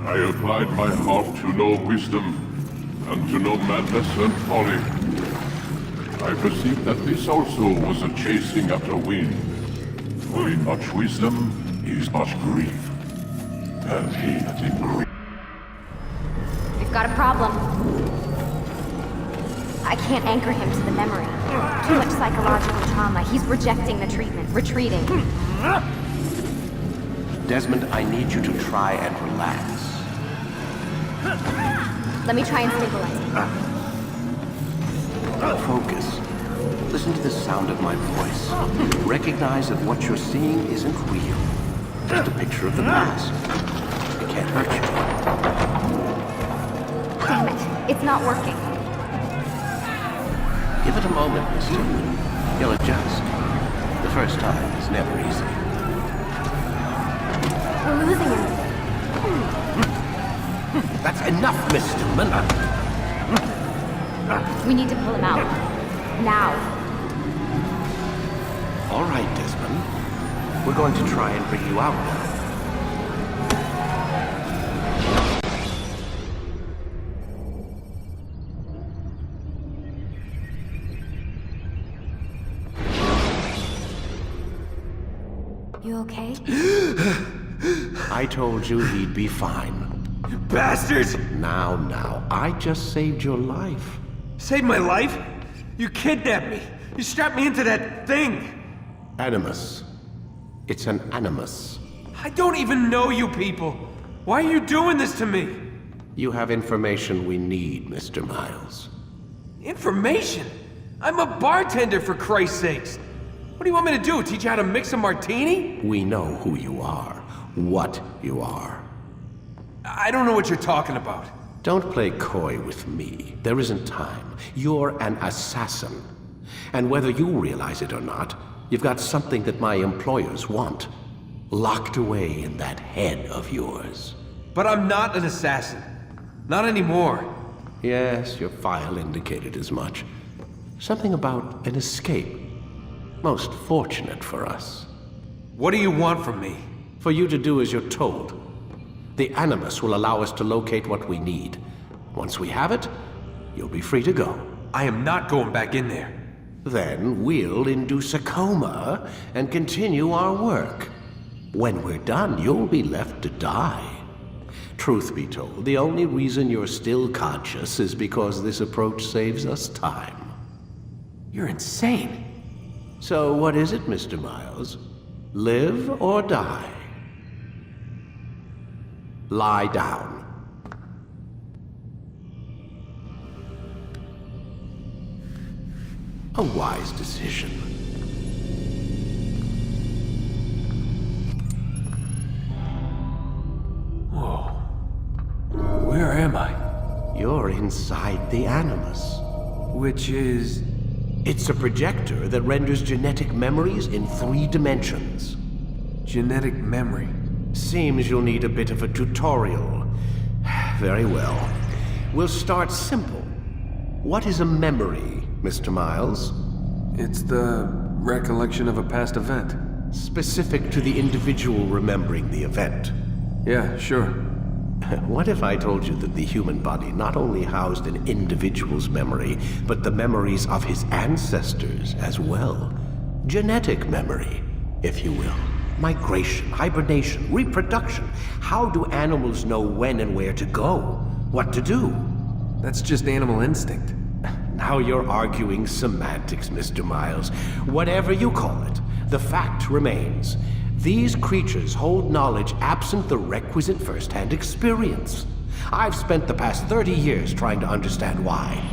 I applied my heart to know wisdom, and to know madness and folly. I perceived that this also was a chasing after wind. For in much wisdom is much grief, and he that in grief... We've got a problem. I can't anchor him to the memory. Too much psychological trauma. He's rejecting the treatment, retreating. Desmond, I need you to try and relax. Let me try and stabilize him. Focus. Listen to the sound of my voice. Recognize that what you're seeing isn't real. Just a picture of the past. It can't hurt you. Damn it. It's not working. Give it a moment, mister. You'll adjust. The first time is never easy. We're losing him. That's enough, Miss Stillman. We need to pull him out. Now. All right, Desmond. We're going to try and bring you out now. You okay? I told you he'd be fine. You bastards! Now, I just saved your life. Saved my life? You kidnapped me. You strapped me into that thing. Animus. It's an animus. I don't even know you people. Why are you doing this to me? You have information we need, Mr. Miles. Information? I'm a bartender, for Christ's sakes. What do you want me to do? Teach you how to mix a martini? We know who you are. What you are. I don't know what you're talking about. Don't play coy with me. There isn't time. You're an assassin. And whether you realize it or not, you've got something that my employers want. Locked away in that head of yours. But I'm not an assassin. Not anymore. Yes, your file indicated as much. Something about an escape. Most fortunate for us. What do you want from me? For you to do as you're told. The Animus will allow us to locate what we need. Once we have it, you'll be free to go. I am not going back in there. Then we'll induce a coma and continue our work. When we're done, you'll be left to die. Truth be told, the only reason you're still conscious is because this approach saves us time. You're insane. So what is it, Mr. Miles? Live or die? Lie down. A wise decision. Whoa. Where am I? You're inside the Animus. Which is... It's a projector that renders genetic memories in 3 dimensions. genetic memory. Seems you'll need a bit of a tutorial. Very well. We'll start simple. What is a memory, Mr. Miles? It's the recollection of a past event. Specific to the individual remembering the event. Yeah, sure. What if I told you that the human body not only housed an individual's memory, but the memories of his ancestors as well? Genetic memory, if you will. Migration, hibernation, reproduction. How do animals know when and where to go? What to do? That's just animal instinct. Now you're arguing semantics, Mr. Miles. Whatever you call it, the fact remains. These creatures hold knowledge absent the requisite first-hand experience. I've spent the past 30 years trying to understand why.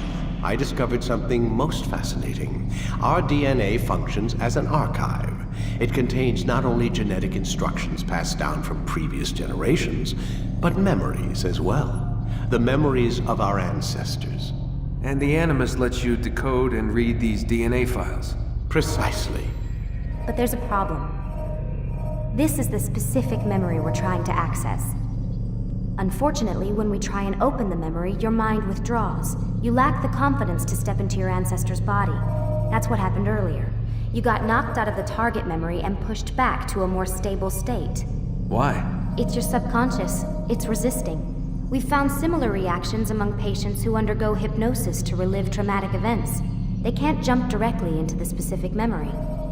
I discovered something most fascinating. Our DNA functions as an archive. It contains not only genetic instructions passed down from previous generations, but memories as well. The memories of our ancestors. And the Animus lets you decode and read these DNA files. Precisely. But there's a problem. This is the specific memory we're trying to access. Unfortunately, when we try and open the memory, your mind withdraws. You lack the confidence to step into your ancestor's body. That's what happened earlier. You got knocked out of the target memory and pushed back to a more stable state. Why? It's your subconscious. It's resisting. We've found similar reactions among patients who undergo hypnosis to relive traumatic events. They can't jump directly into the specific memory.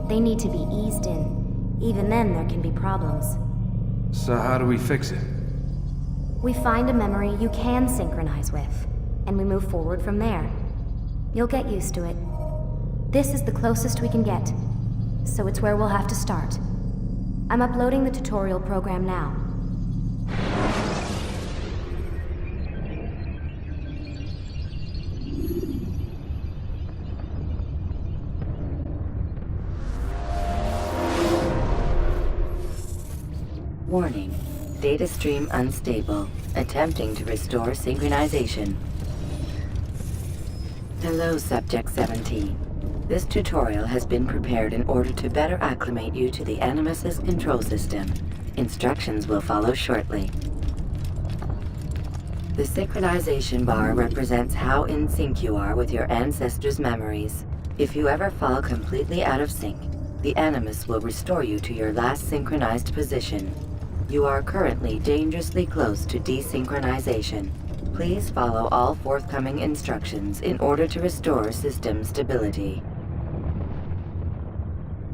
They need to be eased in. Even then, there can be problems. So how do we fix it? We find a memory you can synchronize with, and we move forward from there. You'll get used to it. This is the closest we can get, so it's where we'll have to start. I'm uploading the tutorial program now. Warning. Data stream unstable. Attempting to restore synchronization. Hello, Subject 17. This tutorial has been prepared in order to better acclimate you to the Animus's control system. Instructions will follow shortly. The synchronization bar represents how in sync you are with your ancestors' memories. If you ever fall completely out of sync, the Animus will restore you to your last synchronized position. You are currently dangerously close to desynchronization. Please follow all forthcoming instructions in order to restore system stability.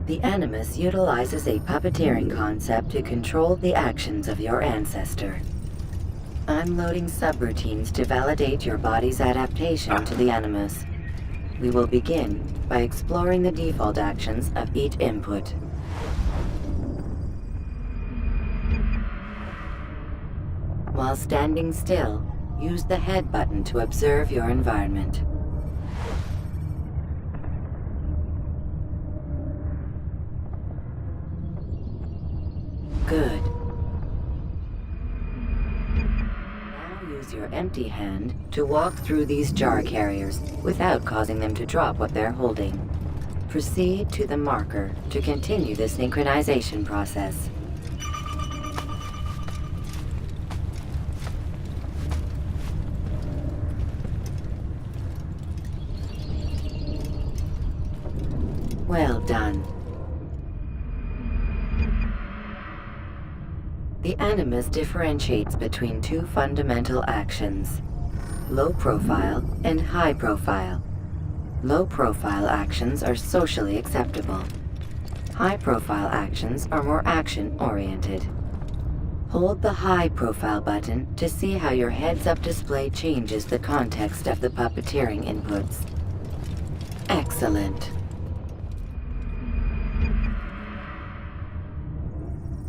The Animus utilizes a puppeteering concept to control the actions of your ancestor. I'm loading subroutines to validate your body's adaptation to the Animus. We will begin by exploring the default actions of each input. While standing still, use the head button to observe your environment. Good. Now use your empty hand to walk through these jar carriers without causing them to drop what they're holding. Proceed to the marker to continue the synchronization process. Well done. The Animus differentiates between two fundamental actions: low profile and high profile. Low profile actions are socially acceptable. High profile actions are more action-oriented. Hold the high profile button to see how your heads-up display changes the context of the puppeteering inputs. Excellent.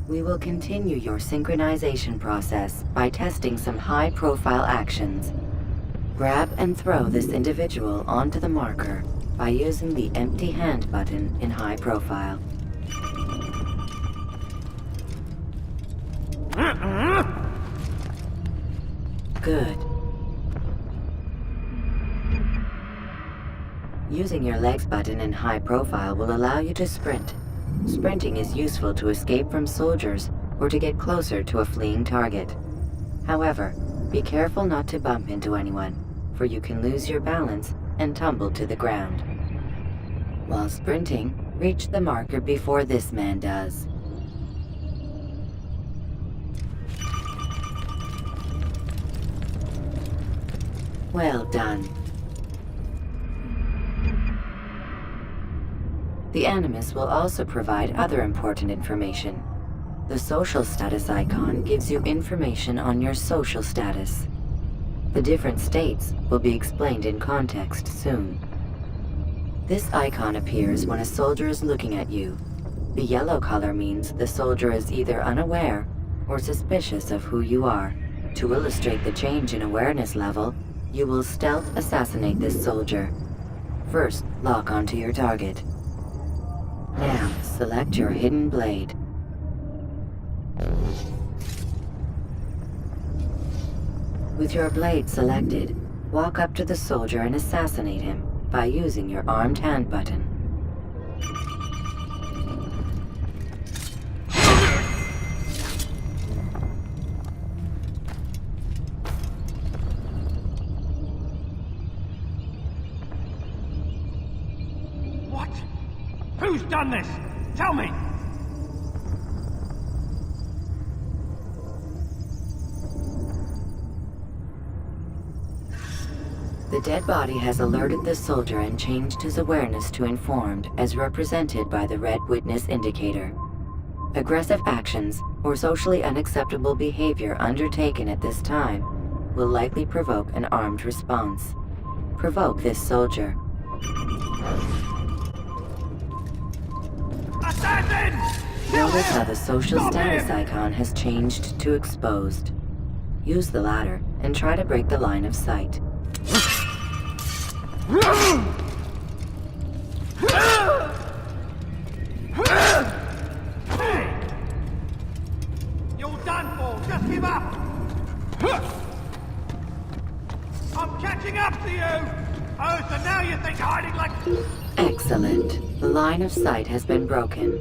We will continue your synchronization process by testing some high-profile actions. Grab and throw this individual onto the marker by using the empty hand button in high profile. Good. Using your legs button in high profile will allow you to sprint. Sprinting is useful to escape from soldiers or to get closer to a fleeing target. However, be careful not to bump into anyone, for you can lose your balance and tumble to the ground. While sprinting, reach the marker before this man does. Well done. The Animus will also provide other important information. The social status icon gives you information on your social status. The different states will be explained in context soon. This icon appears when a soldier is looking at you. The yellow color means the soldier is either unaware or suspicious of who you are. To illustrate the change in awareness level, you will stealth assassinate this soldier. First, lock onto your target. Now, select your hidden blade. With your blade selected, walk up to the soldier and assassinate him by using your armed hand button. What? Who's done this? Tell me! The dead body has alerted the soldier and changed his awareness to informed, as represented by the red witness indicator. Aggressive actions or socially unacceptable behavior undertaken at this time will likely provoke an armed response. Provoke this soldier. Assassin! Notice how the social status icon has changed to exposed. Use the latter and try to break the line of sight. Hey! You're done for! Just give up! I'm catching up to you! Oh, so now you think hiding like... Excellent. The line of sight has been broken.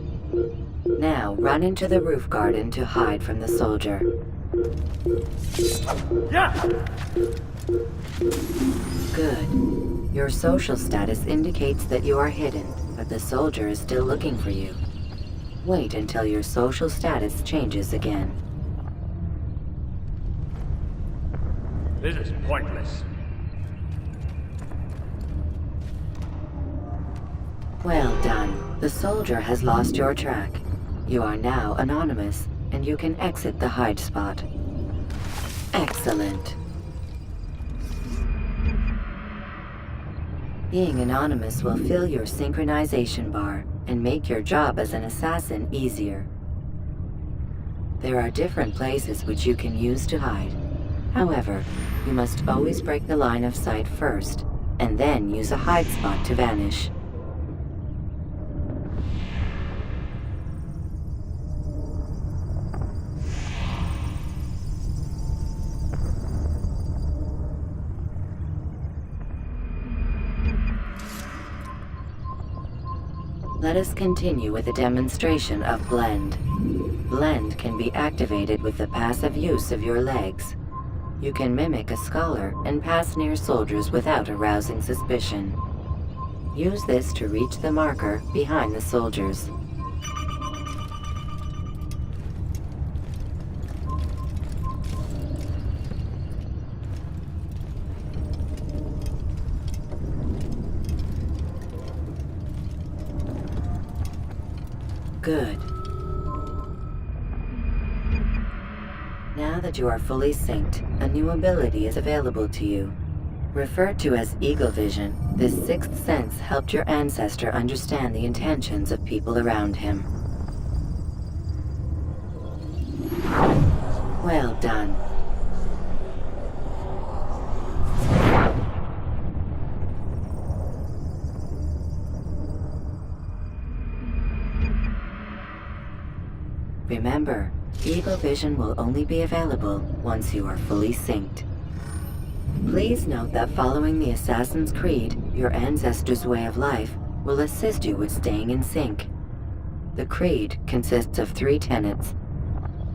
Now run into the roof garden to hide from the soldier. Yeah! Good. Your social status indicates that you are hidden, but the soldier is still looking for you. Wait until your social status changes again. This is pointless. Well done. The soldier has lost your track. You are now anonymous, and you can exit the hide spot. Excellent. Being anonymous will fill your synchronization bar and make your job as an assassin easier. There are different places which you can use to hide. However, you must always break the line of sight first, and then use a hide spot to vanish. Let us continue with a demonstration of Blend. Blend can be activated with the passive use of your legs. You can mimic a scholar and pass near soldiers without arousing suspicion. Use this to reach the marker behind the soldiers. Good. Now that you are fully synced, a new ability is available to you. Referred to as Eagle Vision, this sixth sense helped your ancestor understand the intentions of people around him. Well done. Remember, Eagle Vision will only be available once you are fully synced. Please note that following the Assassin's Creed, your ancestors' way of life, will assist you with staying in sync. The Creed consists of 3 tenets.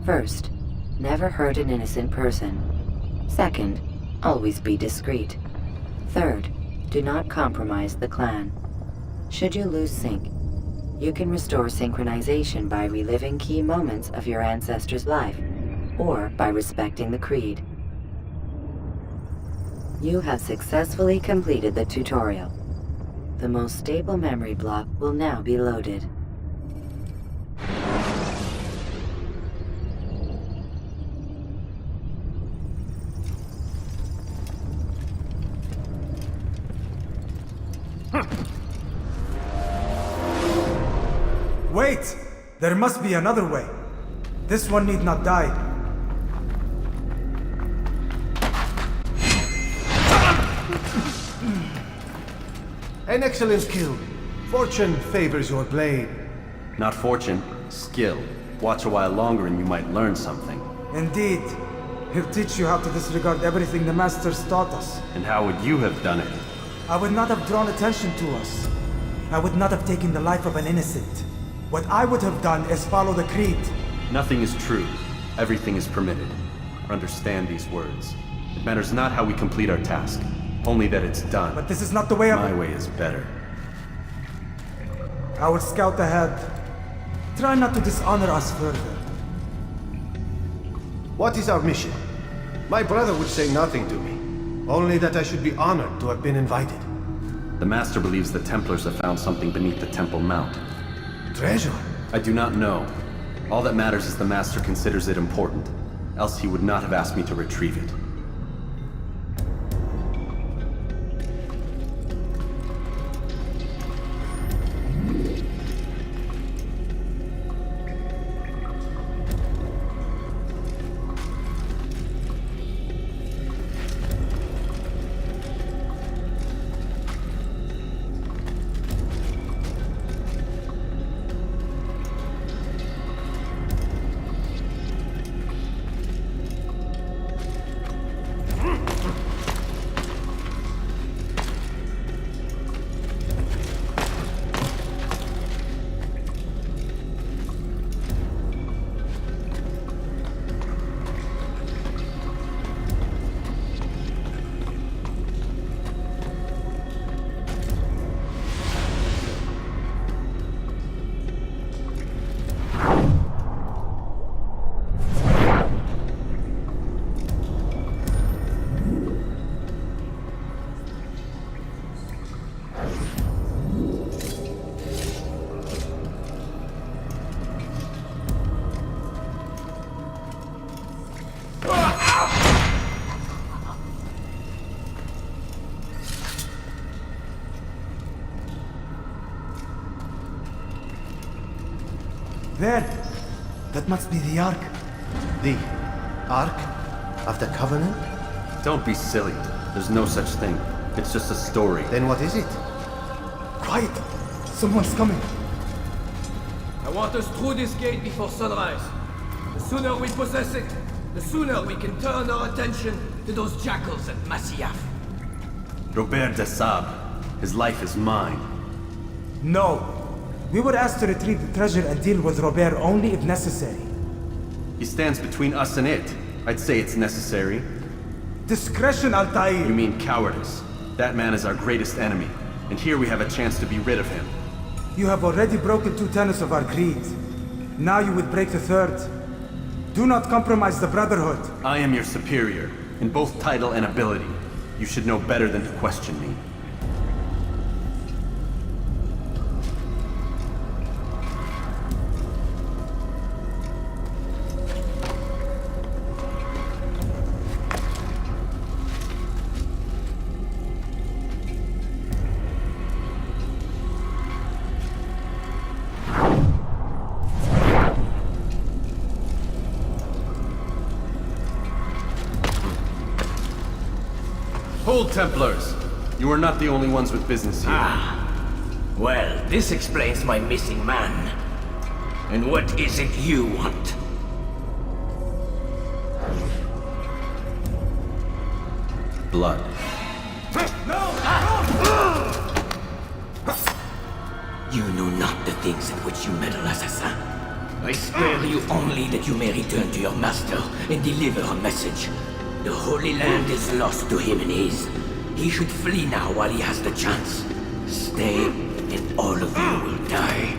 First, never hurt an innocent person. Second, always be discreet. Third, do not compromise the clan. Should you lose sync, you can restore synchronization by reliving key moments of your ancestor's life, or by respecting the Creed. You have successfully completed the tutorial. The most stable memory block will now be loaded. Wait! There must be another way. This one need not die. An excellent kill. Fortune favors your blade. Not fortune, skill. Watch a while longer and you might learn something. Indeed. He'll teach you how to disregard everything the Masters taught us. And how would you have done it? I would not have drawn attention to us. I would not have taken the life of an innocent. What I would have done is follow the creed. Nothing is true. Everything is permitted. Understand these words. It matters not how we complete our task, only that it's done. But this is not the way My way is better. I will scout ahead. Try not to dishonor us further. What is our mission? My brother would say nothing to me. Only that I should be honored to have been invited. The Master believes the Templars have found something beneath the Temple Mount. Treasure? I do not know. All that matters is the Master considers it important. Else he would not have asked me to retrieve it. There! That must be the Ark. The Ark of the Covenant? Don't be silly. There's no such thing. It's just a story. Then what is it? Quiet! Someone's coming. I want us through this gate before sunrise. The sooner we possess it, the sooner we can turn our attention to those jackals at Masyaf. Robert de Sable. His life is mine. No. We were asked to retrieve the treasure and deal with Robert only if necessary. He stands between us and it. I'd say it's necessary. Discretion, You Altair! mean cowardice. That man is our greatest enemy, and here we have a chance to be rid of him. You have already broken 2 tenets of our creed. Now you would break the 3rd. Do not compromise the Brotherhood. I am your superior, in both title and ability. You should know better than to question me. Hold, Templars! You are not the only ones with business here. Well, this explains my missing man. And what is it you want? Blood. You know not the things in which you meddle, assassin. I spare you only that you may return to your master and deliver a message. The Holy Land is lost to him and his. He should flee now while he has the chance. Stay, and all of you will die.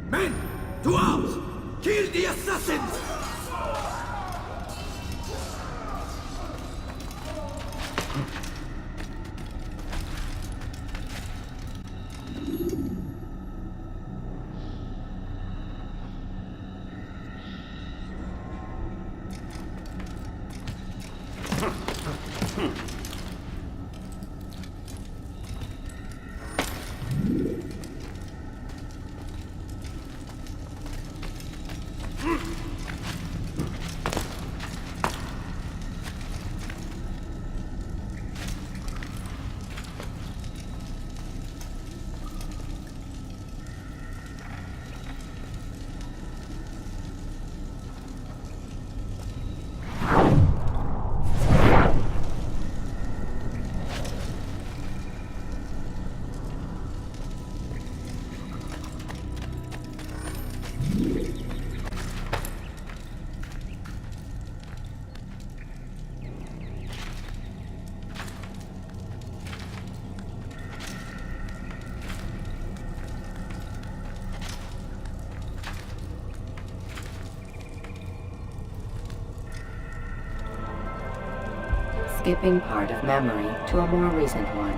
Men, to arms! Kill the assassins! skipping part of memory to a more recent one.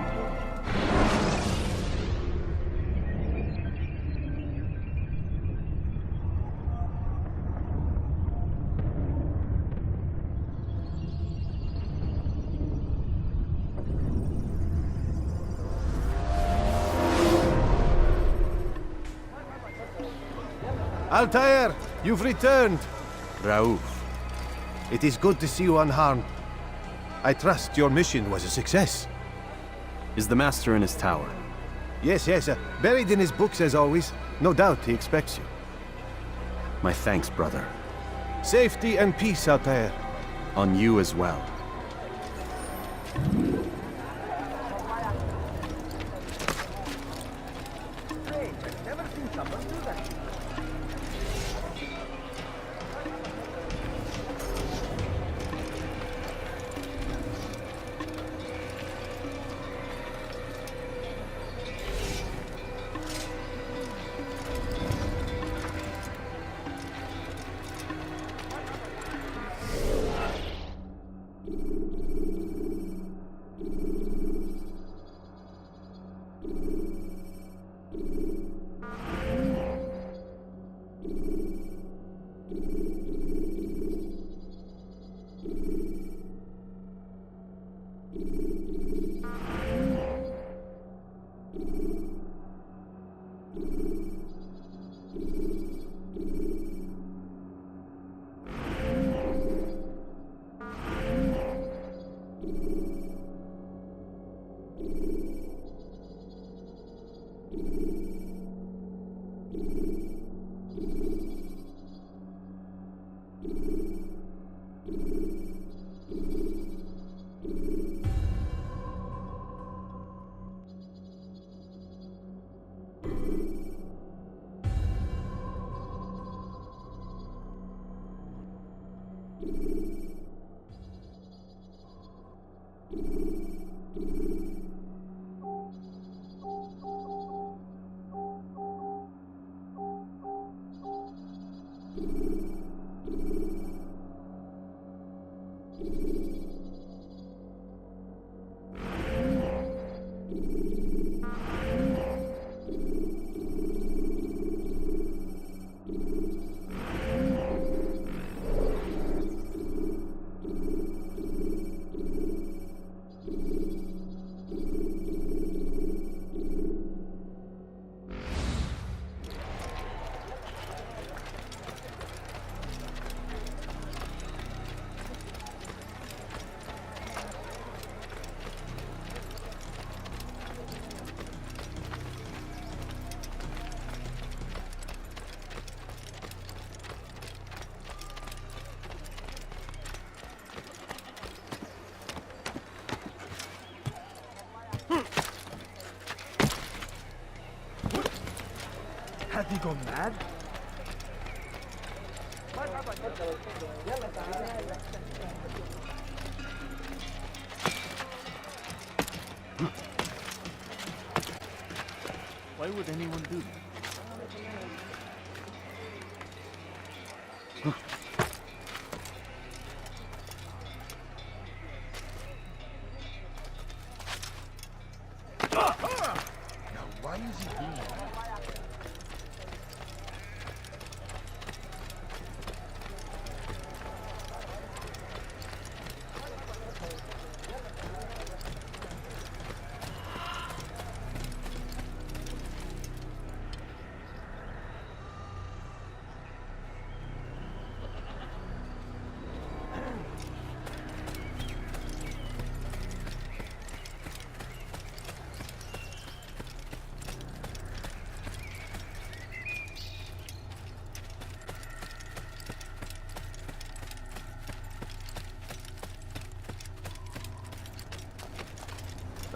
Altair, you've returned. Raouf. It is good to see you unharmed. I trust your mission was a success. Is the Master in his tower? Yes, buried in his books as always. No doubt he expects you. My thanks, brother. Safety and peace, Altair. On you as well. Has he gone mad? Why would anyone do that? Why is he doing that?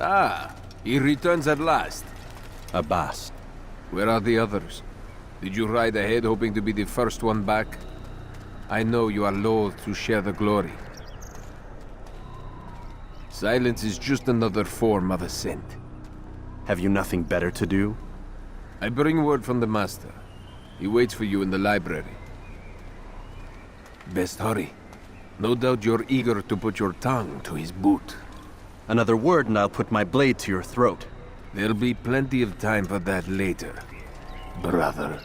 Ah, he returns at last. Abbas. Where are the others? Did you ride ahead hoping to be the first one back? I know you are loath to share the glory. Silence is just another form of assent. Have you nothing better to do? I bring word from the Master. He waits for you in the library. Best hurry. No doubt you're eager to put your tongue to his boot. Another word and I'll put my blade to your throat. There'll be plenty of time for that later, brother.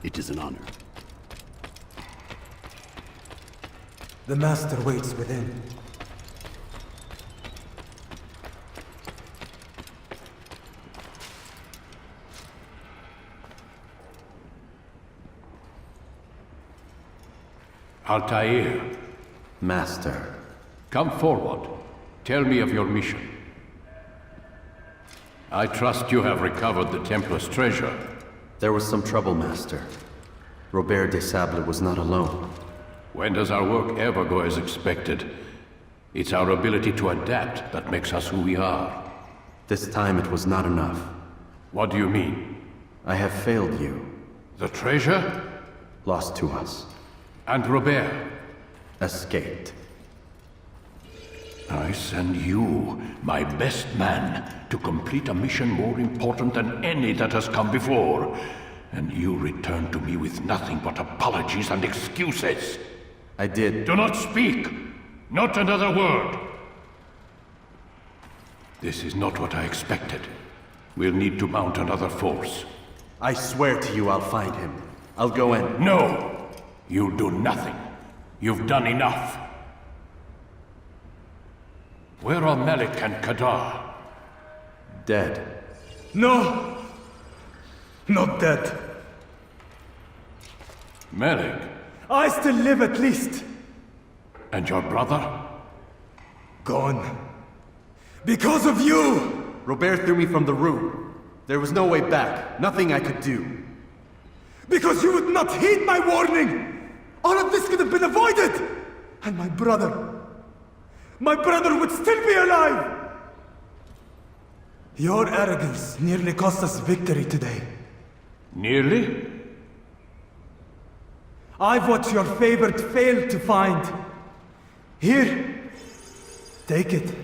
It is an honor. The Master waits within. Altair, Master. come forward. Tell me of your mission. I trust you have recovered the Templar's treasure. There was some trouble, Master. Robert de Sable was not alone. When does our work ever go as expected? It's our ability to adapt that makes us who we are. This time it was not enough. What do you mean? I have failed you. The treasure? Lost to us. And Robert? Escaped. I send you, my best man, to complete a mission more important than any that has come before. And you return to me with nothing but apologies and excuses. I did. Do not speak! Not another word! This is not what I expected. We'll need to mount another force. I swear to you I'll find him. I'll go in. No! You'll do nothing. You've done enough. Where are Malik and Kadar? Dead. No! Not dead. Malik? I still live at least. And your brother? Gone. Because of you! Robert threw me from the room. There was no way back. Nothing I could do. Because you would not heed my warning! All of this could have been avoided! And my brother would still be alive! Your arrogance nearly cost us victory today. Nearly? I've what your favored failed to find. Here, take it.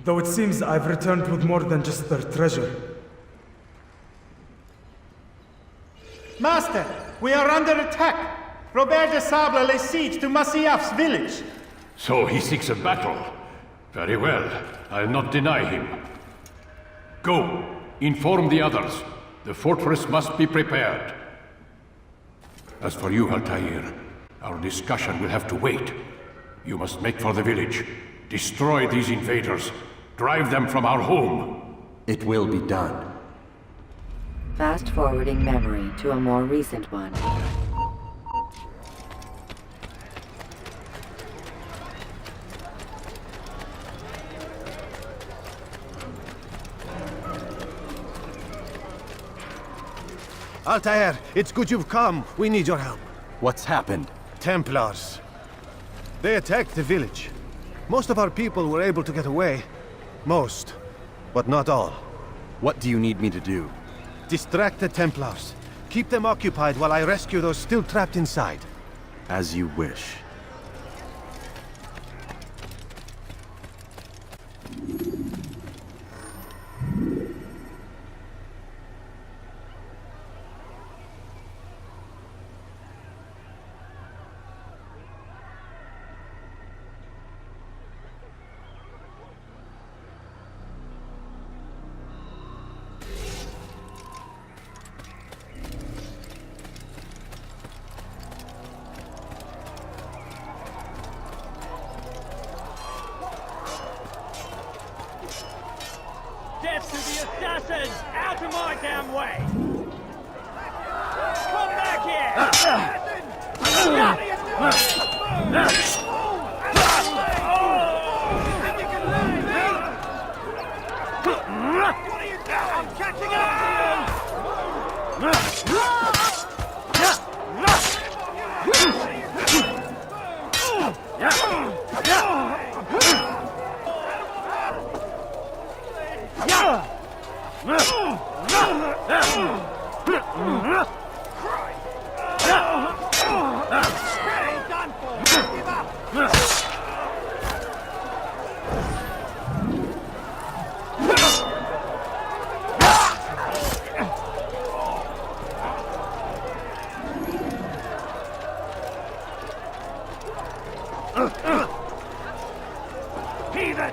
Though it seems I've returned with more than just their treasure. Master, we are under attack. Robert de Sable lays siege to Masyaf's village. So he seeks a battle. Very well. I'll not deny him. Go. Inform the others. The fortress must be prepared. As for you, Altair, our discussion will have to wait. You must make for the village. Destroy these invaders. Drive them from our home. It will be done. Fast-forwarding memory to a more recent one. Altair, it's good you've come. We need your help. What's happened? Templars. They attacked the village. Most of our people were able to get away. Most, but not all. What do you need me to do? Distract the Templars. Keep them occupied while I rescue those still trapped inside. As you wish. Death to the assassins! Out of my damn way! Come back here! What are you doing? I'm catching up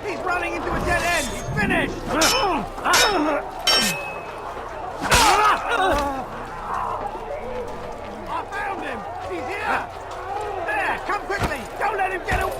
He's running into a dead end! He's finished! I found him! He's here! There! Come quickly! Don't let him get away!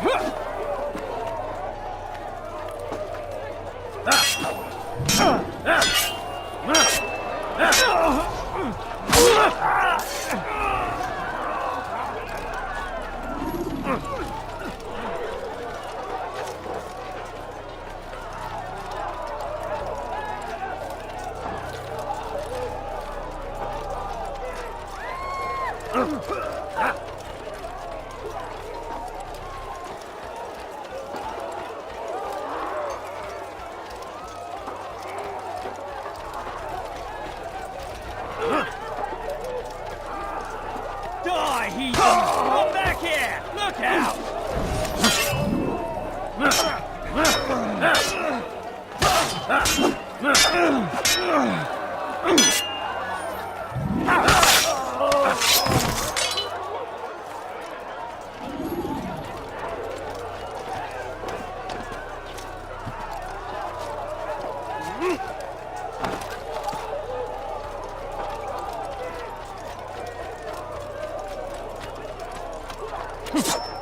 Die, heathens! Come back here! Look out!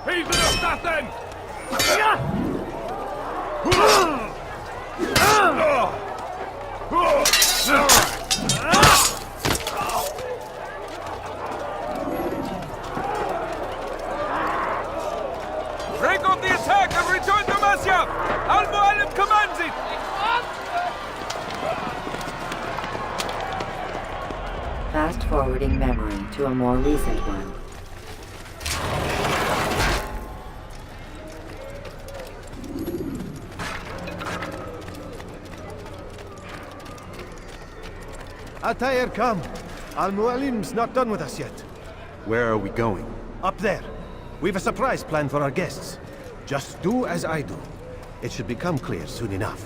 Heathen assassin! Break off the attack and return to Masyaf! Al-Mualim commands it! Fast-forwarding memory to a more recent one. Altair, come. Al-Mualim's not done with us yet. Where are we going? Up there. We've a surprise plan for our guests. Just do as I do. It should become clear soon enough.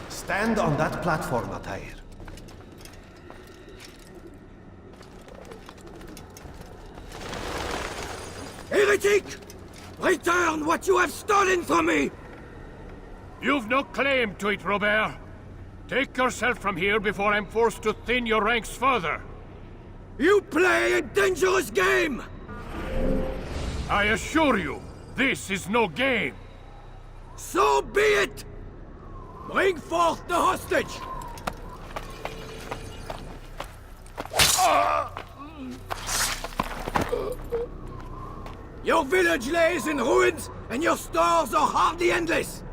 Stand on that platform, Altair. Heretic! Return what you have stolen from me! You've no claim to it, Robert. Take yourself from here before I'm forced to thin your ranks further. You play a dangerous game! I assure you, this is no game. So be it! Bring forth the hostage! Your village lays in ruins, and your stores are hardly endless.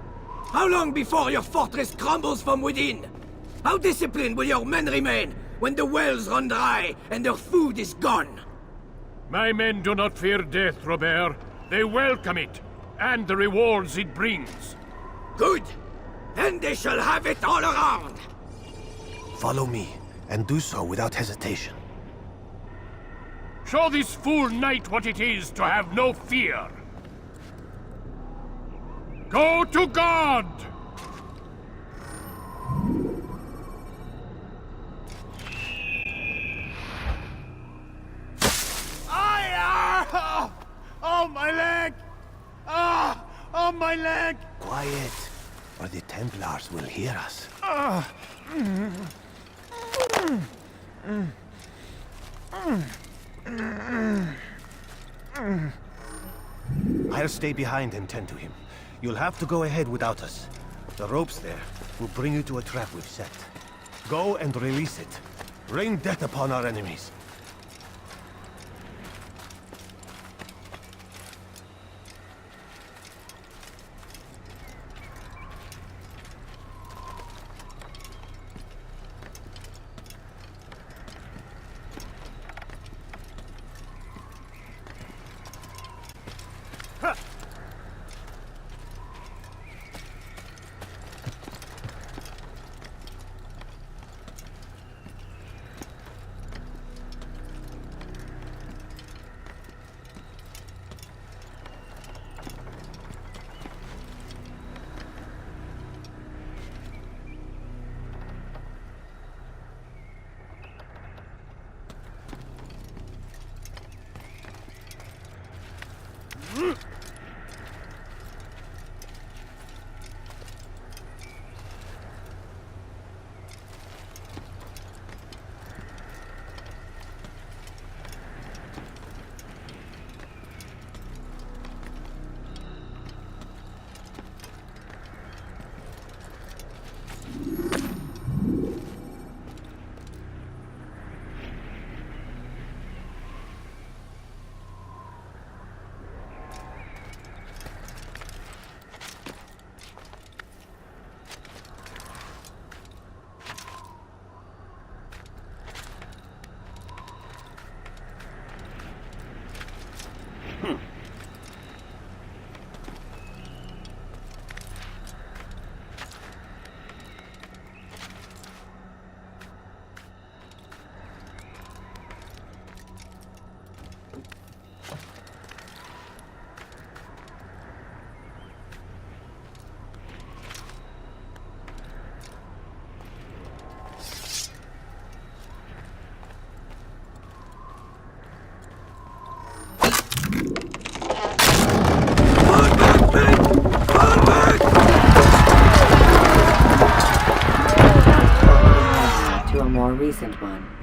How long before your fortress crumbles from within? How disciplined will your men remain when the wells run dry and their food is gone? My men do not fear death, Robert. They welcome it, and the rewards it brings. Good! Then they shall have it all around! Follow me, and do so without hesitation. Show this fool knight what it is to have no fear. Go to God! Oh, my leg! Ah! Oh, my leg! Quiet, or the Templars will hear us. I'll stay behind and tend to him. You'll have to go ahead without us. The ropes there will bring you to a trap we've set. Go and release it. Rain death upon our enemies.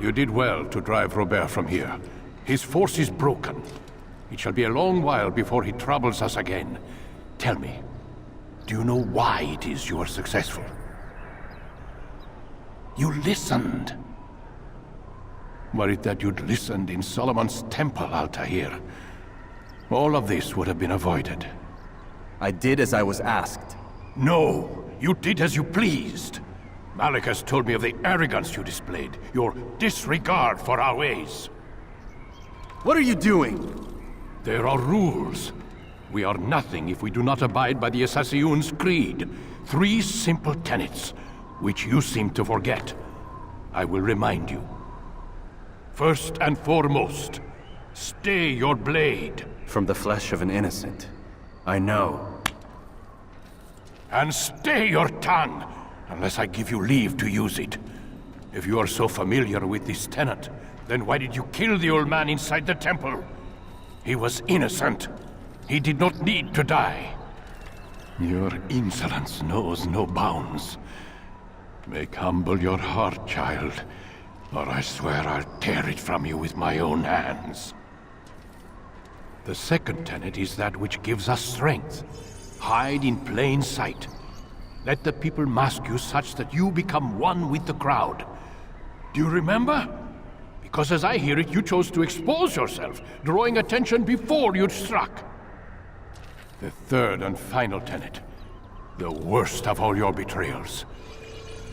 You did well to drive Robert from here. His force is broken. It shall be a long while before he troubles us again. Tell me, do you know why it is you are successful? You listened. Were it that you'd listened in Solomon's temple, Altair, all of this would have been avoided. I did as I was asked. No, you did as you pleased. Malik has told me of the arrogance you displayed, your disregard for our ways. What are you doing? There are rules. We are nothing if we do not abide by the Assassin's creed. 3 simple tenets, which you seem to forget. I will remind you. First and foremost, stay your blade. From the flesh of an innocent. I know. And stay your tongue, unless I give you leave to use it. If you are so familiar with this tenet, then why did you kill the old man inside the temple? He was innocent. He did not need to die. Your insolence knows no bounds. Make humble your heart, child, or I swear I'll tear it from you with my own hands. The second tenet is that which gives us strength. Hide in plain sight. Let the people mask you such that you become one with the crowd. Do you remember? Because as I hear it, you chose to expose yourself, drawing attention before you'd struck. The third and final tenet, the worst of all your betrayals.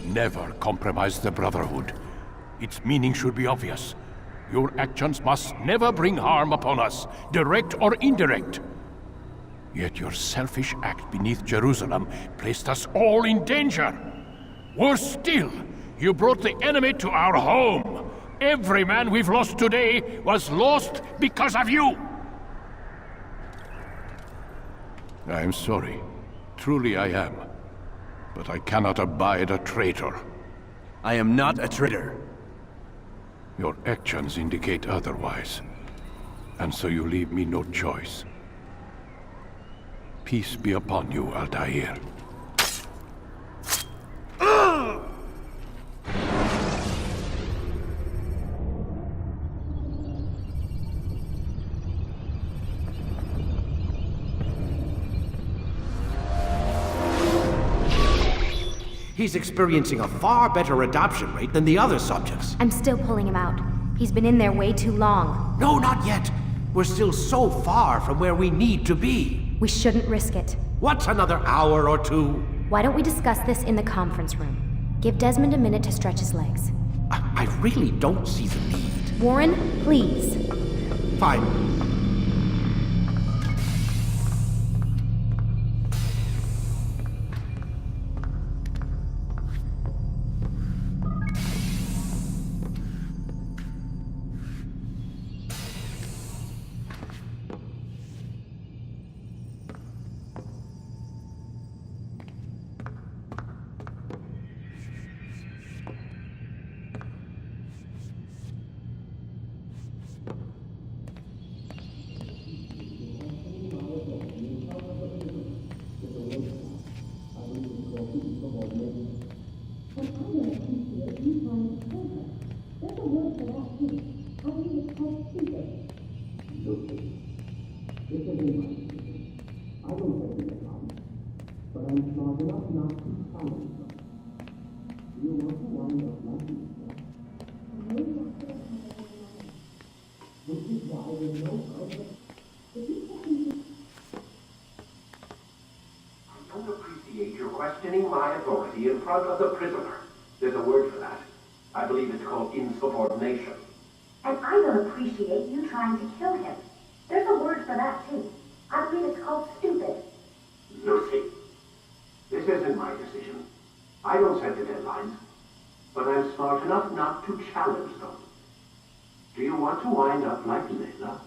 Never compromise the Brotherhood. Its meaning should be obvious. Your actions must never bring harm upon us, direct or indirect. Yet your selfish act beneath Jerusalem placed us all in danger. Worse still, you brought the enemy to our home. Every man we've lost today was lost because of you. I am sorry. Truly I am. But I cannot abide a traitor. I am not a traitor. Your actions indicate otherwise. And so you leave me no choice. Peace be upon you, Altair. He's experiencing a far better adoption rate than the other subjects. I'm still pulling him out. He's been in there way too long. No, not yet. We're still so far from where we need to be. We shouldn't risk it. What's another hour or two? Why don't we discuss this in the conference room? Give Desmond a minute to stretch his legs. I really don't see the need. Warren, please. Fine. Questioning my authority in front of the prisoner. There's a word for that. I believe it's called insubordination. And I don't appreciate you trying to kill him. There's a word for that, too. I believe it's called stupid. Lucy, this isn't my decision. I don't set the deadlines, but I'm smart enough not to challenge them. Do you want to wind up like Layla?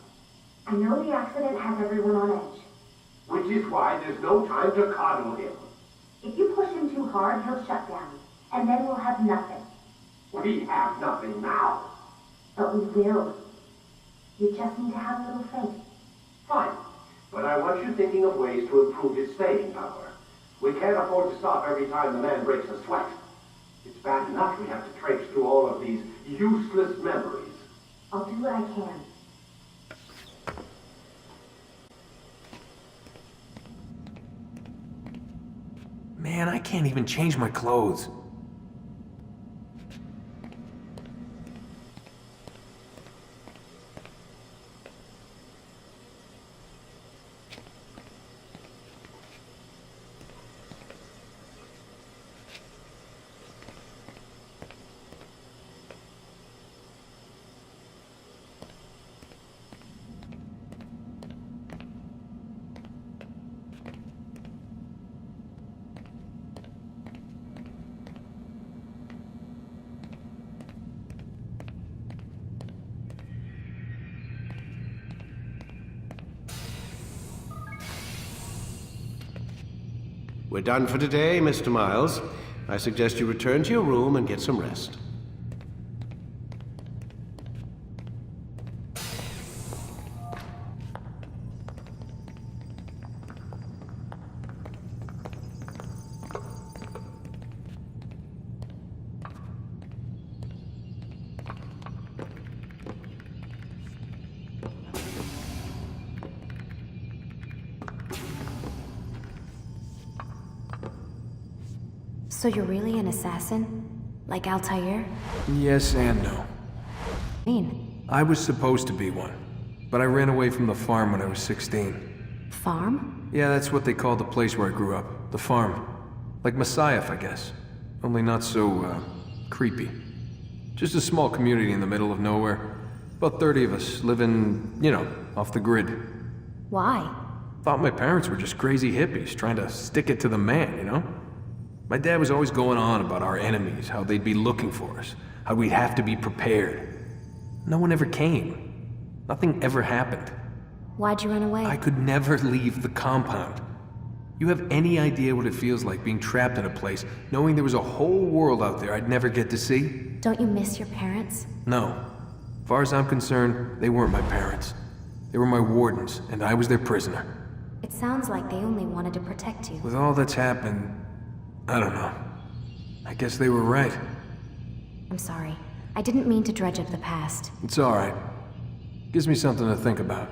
I know the accident has everyone on edge. Which is why there's no time to coddle him. If you push him too hard, he'll shut down, and then we'll have nothing. We have nothing now. But we will. You just need to have a little faith. Fine, but I want you thinking of ways to improve his staying power. We can't afford to stop every time the man breaks a sweat. It's bad enough we have to traipse through all of these useless memories. I'll do what I can. Man, I can't even change my clothes. We're done for today, Mr. Miles. I suggest you return to your room and get some rest. So you're really an assassin? Like Altair? Yes and no. Mean? I was supposed to be one, but I ran away from the farm when I was 16. Farm? Yeah, that's what they called the place where I grew up. The farm. Like Messiah, I guess. Only not so, creepy. Just a small community in the middle of nowhere. About 30 of us, living, you know, off the grid. Why? Thought my parents were just crazy hippies, trying to stick it to the man, you know? My dad was always going on about our enemies, how they'd be looking for us, how we'd have to be prepared. No one ever came. Nothing ever happened. Why'd you run away? I could never leave the compound. You have any idea what it feels like being trapped in a place, knowing there was a whole world out there I'd never get to see? Don't you miss your parents? No. As far as I'm concerned, they weren't my parents. They were my wardens, and I was their prisoner. It sounds like they only wanted to protect you. With all that's happened, I don't know. I guess they were right. I'm sorry. I didn't mean to dredge up the past. It's alright. Gives me something to think about.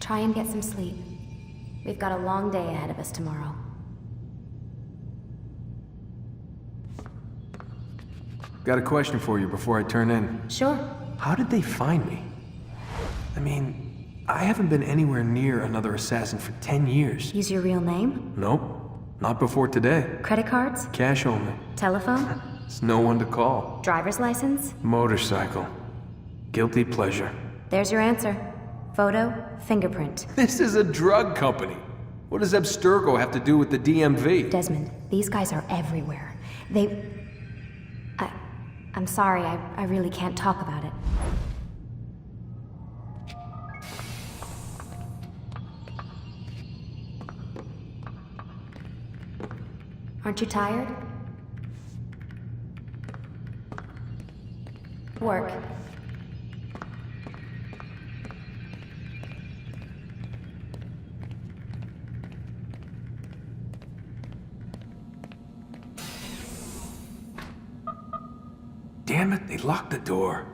Try and get some sleep. We've got a long day ahead of us tomorrow. Got a question for you before I turn in. Sure. How did they find me? I mean, I haven't been anywhere near another assassin for 10 years. Use your real name? Nope. Not before today. Credit cards? Cash only. Telephone? There's no one to call. Driver's license? Motorcycle. Guilty pleasure. There's your answer. Photo, fingerprint. This is a drug company. What does Abstergo have to do with the DMV? Desmond, these guys are everywhere. I'm sorry, I really can't talk about it. Aren't you tired? Work. Damn it, they locked the door.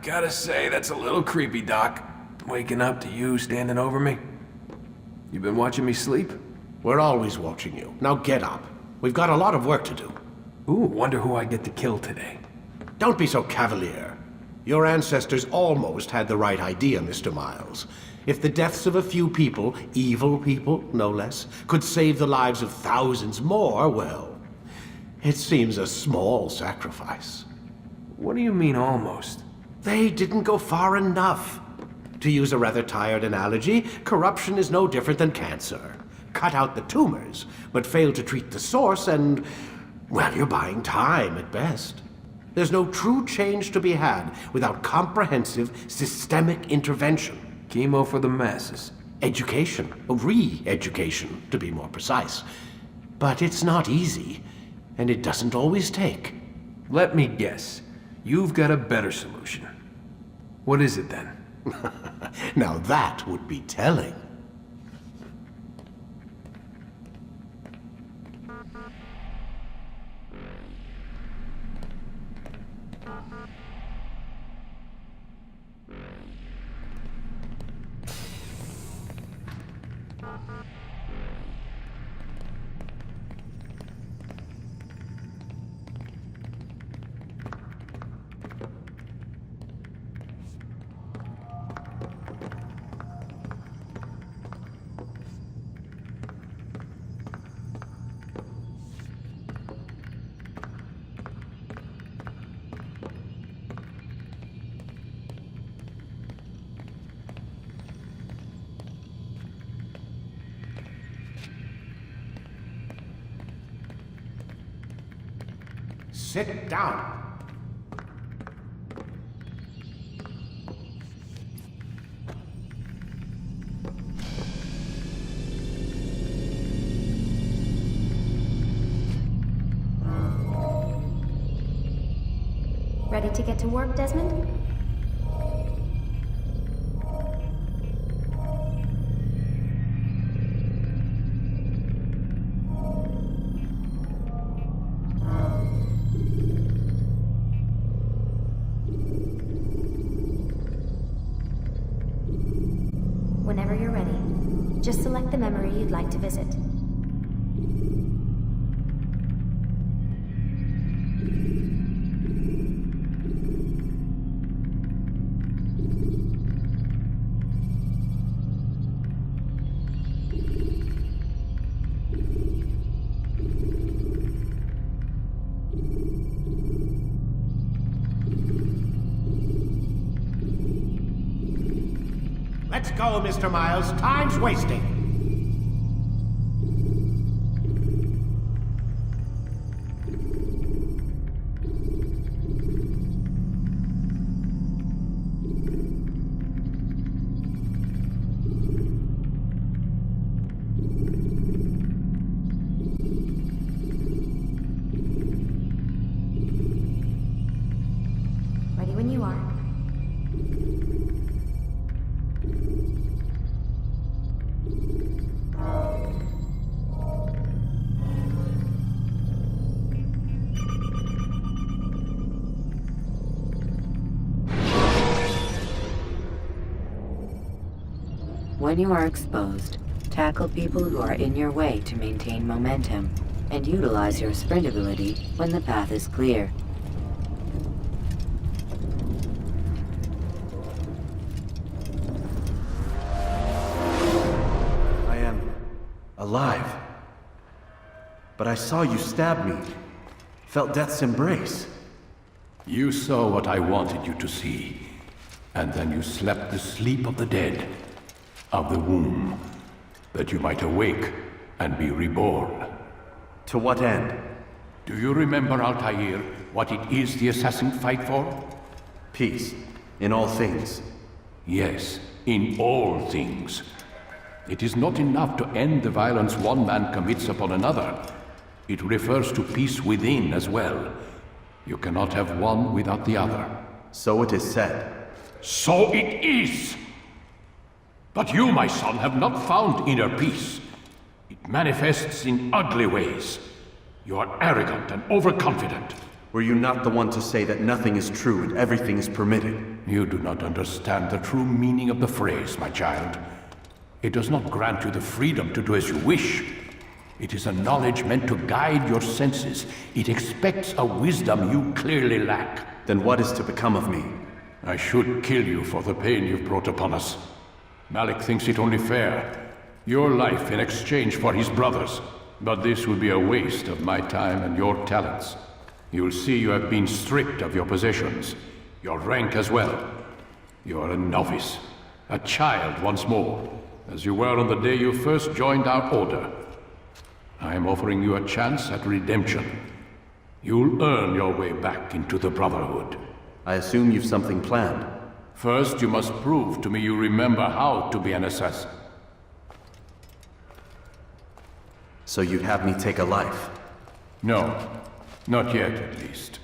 Gotta say, that's a little creepy, Doc. Waking up to you standing over me. You been watching me sleep? We're always watching you. Now get up. We've got a lot of work to do. Ooh, wonder who I get to kill today. Don't be so cavalier. Your ancestors almost had the right idea, Mr. Miles. If the deaths of a few people, evil people, no less, could save the lives of thousands more, well, it seems a small sacrifice. What do you mean, almost? They didn't go far enough. To use a rather tired analogy, corruption is no different than cancer. Cut out the tumors, but fail to treat the source and, well, you're buying time at best. There's no true change to be had without comprehensive, systemic intervention. Chemo for the masses. Education, re-education, to be more precise. But it's not easy, and it doesn't always take. Let me guess. You've got a better solution. What is it then? Now that would be telling. Sit down. Ready to get to work, Desmond? Whenever you're ready, just select the memory you'd like to visit. Let's go, Mr. Miles. Time's wasting. Ready when you are. When you are exposed, tackle people who are in your way to maintain momentum, and utilize your sprint ability when the path is clear. I am alive. But I saw you stab me. Felt death's embrace. You saw what I wanted you to see, and then you slept the sleep of the dead, of the womb, that you might awake and be reborn. To what end? Do you remember, Altair, what it is the assassins fight for? Peace, in all things. Yes, in all things. It is not enough to end the violence one man commits upon another. It refers to peace within as well. You cannot have one without the other. So it is said. So it is! But you, my son, have not found inner peace. It manifests in ugly ways. You are arrogant and overconfident. Were you not the one to say that nothing is true and everything is permitted? You do not understand the true meaning of the phrase, my child. It does not grant you the freedom to do as you wish. It is a knowledge meant to guide your senses. It expects a wisdom you clearly lack. Then what is to become of me? I should kill you for the pain you've brought upon us. Malik thinks it only fair. Your life in exchange for his brother's. But this would be a waste of my time and your talents. You'll see you have been stripped of your possessions, your rank as well. You are a novice, a child once more, as you were on the day you first joined our order. I am offering you a chance at redemption. You'll earn your way back into the Brotherhood. I assume you've something planned. First, you must prove to me you remember how to be an assassin. So you'd have me take a life? No, not yet at least.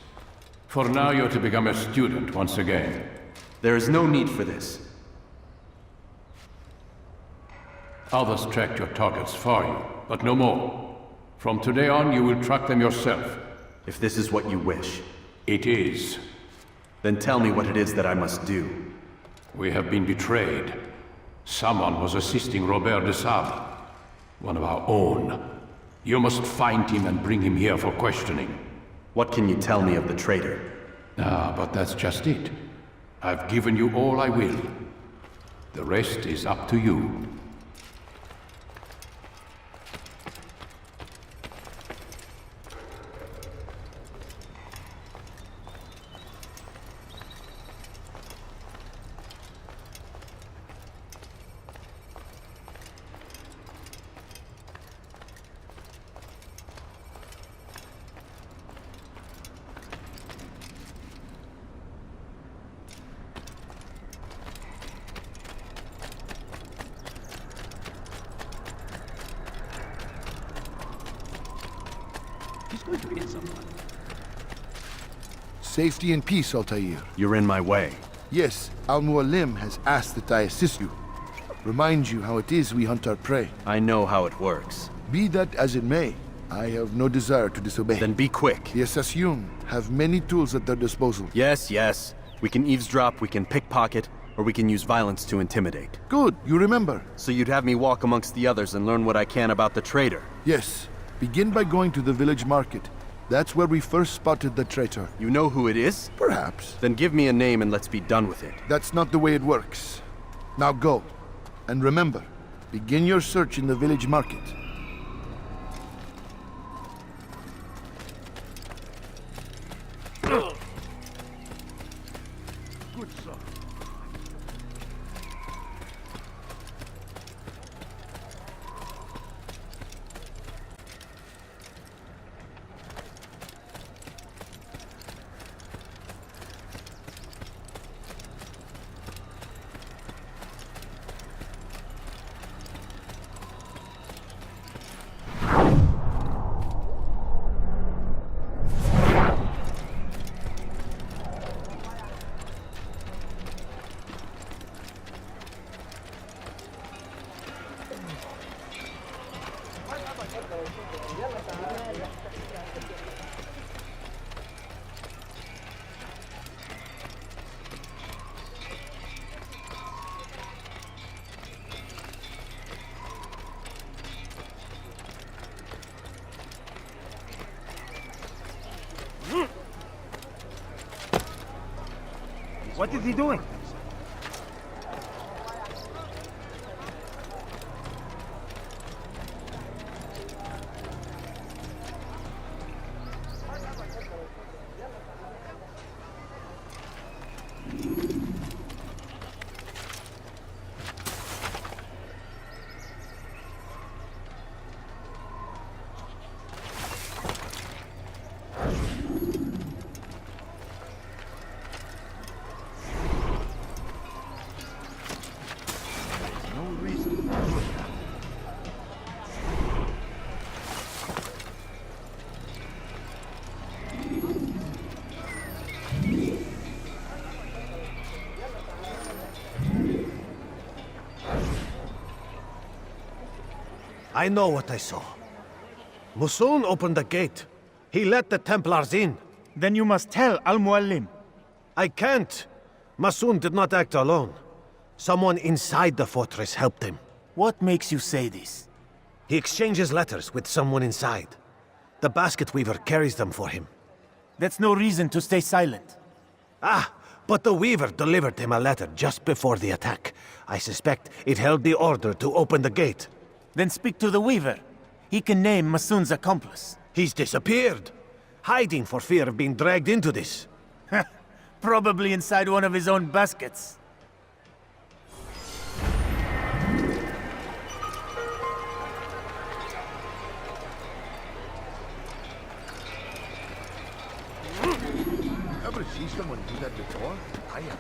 For now, you're to become a student once again. There is no need for this. Others tracked your targets for you, but no more. From today on, you will track them yourself. If this is what you wish. It is. Then tell me what it is that I must do. We have been betrayed. Someone was assisting Robert de Sable, one of our own. You must find him and bring him here for questioning. What can you tell me of the traitor? But that's just it. I've given you all I will. The rest is up to you. Safety and peace, Altair. You're in my way. Yes, Al-Mualim has asked that I assist you. Remind you how it is we hunt our prey. I know how it works. Be that as it may, I have no desire to disobey. Then be quick. The Assassin have many tools at their disposal. Yes. We can eavesdrop, we can pickpocket, or we can use violence to intimidate. Good, you remember. So you'd have me walk amongst the others and learn what I can about the traitor? Yes. Begin by going to the village market. That's where we first spotted the traitor. You know who it is? Perhaps. Then give me a name and let's be done with it. That's not the way it works. Now go. And remember, begin your search in the village market. Good son. What is he doing? I know what I saw. Musun opened the gate. He let the Templars in. Then you must tell Al-Mualim. I can't. Musun did not act alone. Someone inside the fortress helped him. What makes you say this? He exchanges letters with someone inside. The basket weaver carries them for him. That's no reason to stay silent. Ah, but the weaver delivered him a letter just before the attack. I suspect it held the order to open the gate. Then speak to the weaver. He can name Masun's accomplice. He's disappeared. Hiding for fear of being dragged into this. Probably inside one of his own baskets. Ever see someone do that before? I have.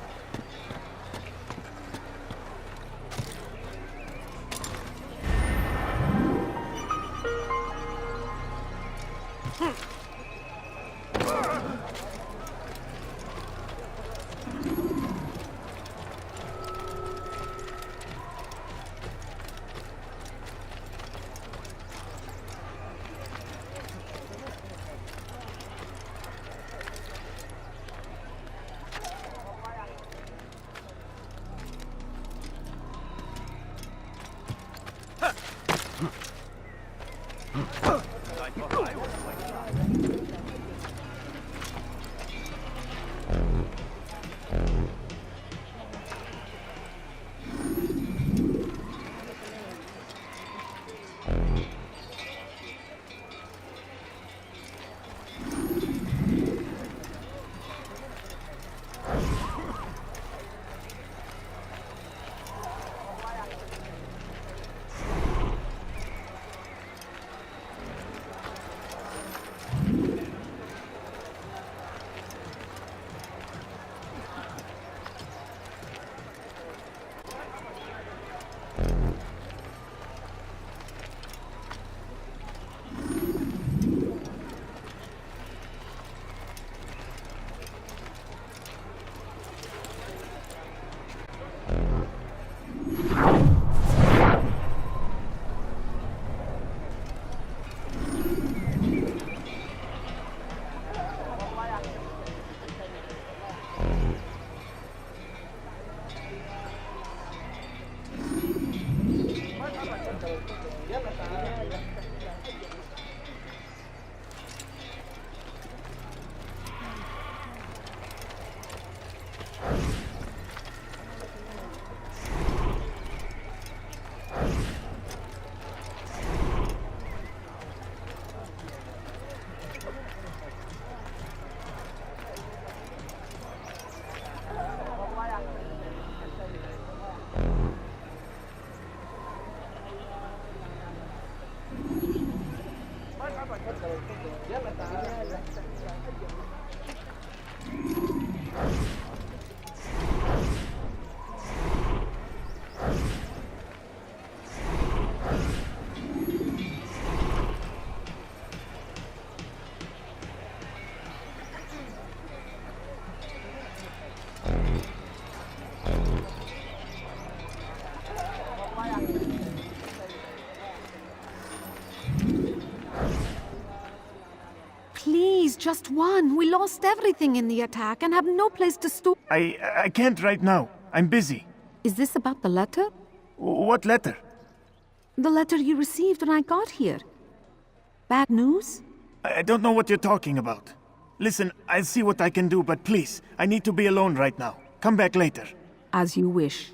Please, just one. We lost everything in the attack and have no place to store. I can't right now. I'm busy. Is this about the letter? What letter? The letter you received when I got here. Bad news? I don't know what you're talking about. Listen, I'll see what I can do, but please, I need to be alone right now. Come back later. As you wish.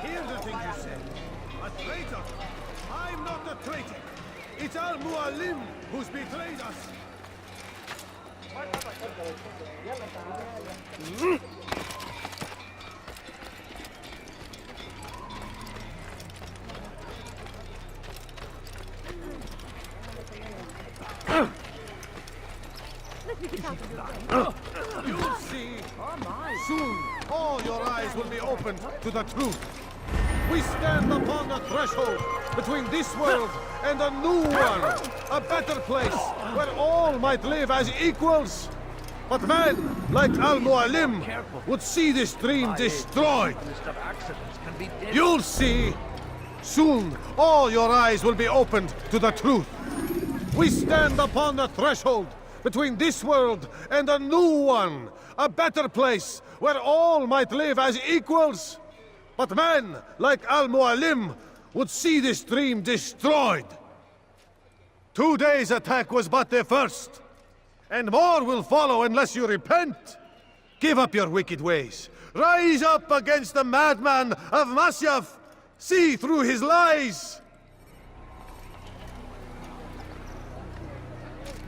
Hear the things you said. A traitor. I'm not a traitor. It's Al-Mualim who's betrayed us. You'll see. Soon, all your eyes will be opened to the truth. We stand upon the threshold between this world and a new one, a better place where all might live as equals. But man, like Al-Mualim, would see this dream destroyed. You'll see. Soon, all your eyes will be opened to the truth. We stand upon the threshold between this world and a new one, a better place where all might live as equals. But man, like Al-Mualim, would see this dream destroyed. Today's attack was but the first, and more will follow unless you repent. Give up your wicked ways. Rise up against the madman of Masyaf. See through his lies.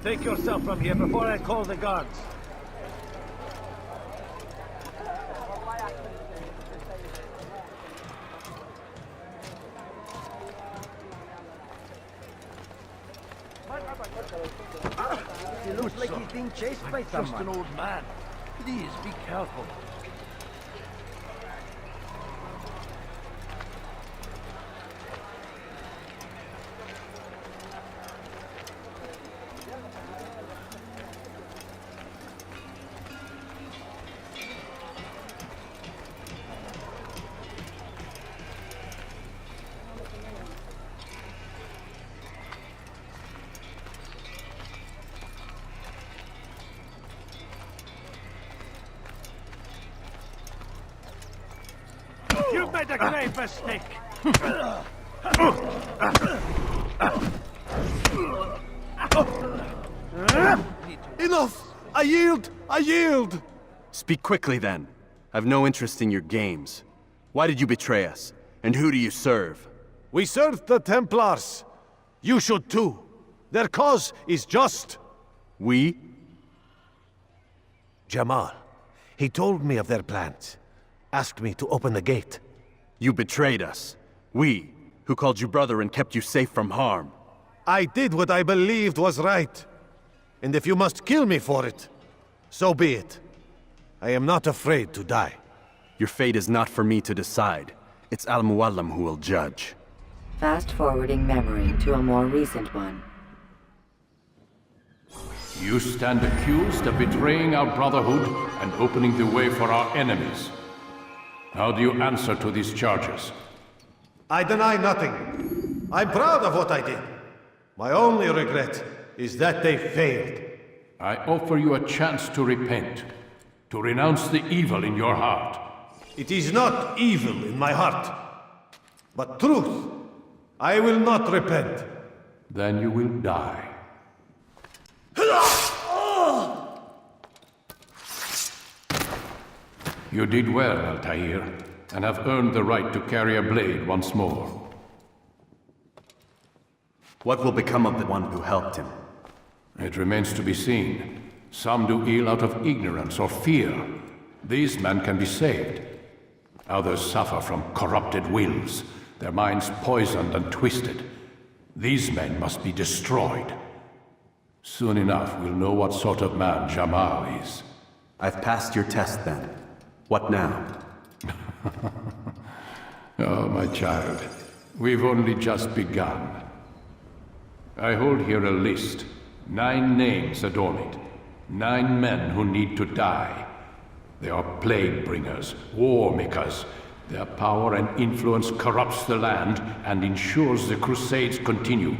Take yourself from here before I call the guards. He looks like he's being chased by someone. Just an old man. Please be careful. You better grab a stick. Enough! I yield! I yield! Speak quickly then. I've no interest in your games. Why did you betray us? And who do you serve? We serve the Templars. You should too. Their cause is just. We? Jamal. He told me of their plans. Asked me to open the gate. You betrayed us. We, who called you brother and kept you safe from harm. I did what I believed was right. And if you must kill me for it, so be it. I am not afraid to die. Your fate is not for me to decide. It's Al-Mualim who will judge. Fast-forwarding memory to a more recent one. You stand accused of betraying our Brotherhood and opening the way for our enemies. How do you answer to these charges? I deny nothing. I'm proud of what I did. My only regret is that they failed. I offer you a chance to repent, to renounce the evil in your heart. It is not evil in my heart, but truth. I will not repent. Then you will die. You did well, Altair, and have earned the right to carry a blade once more. What will become of the one who helped him? It remains to be seen. Some do ill out of ignorance or fear. These men can be saved. Others suffer from corrupted wills, their minds poisoned and twisted. These men must be destroyed. Soon enough, we'll know what sort of man Jamal is. I've passed your test then. What now? Oh, my child. We've only just begun. I hold here a list. 9 names adorn it. 9 men who need to die. They are plague bringers, war makers. Their power and influence corrupts the land and ensures the Crusades continue.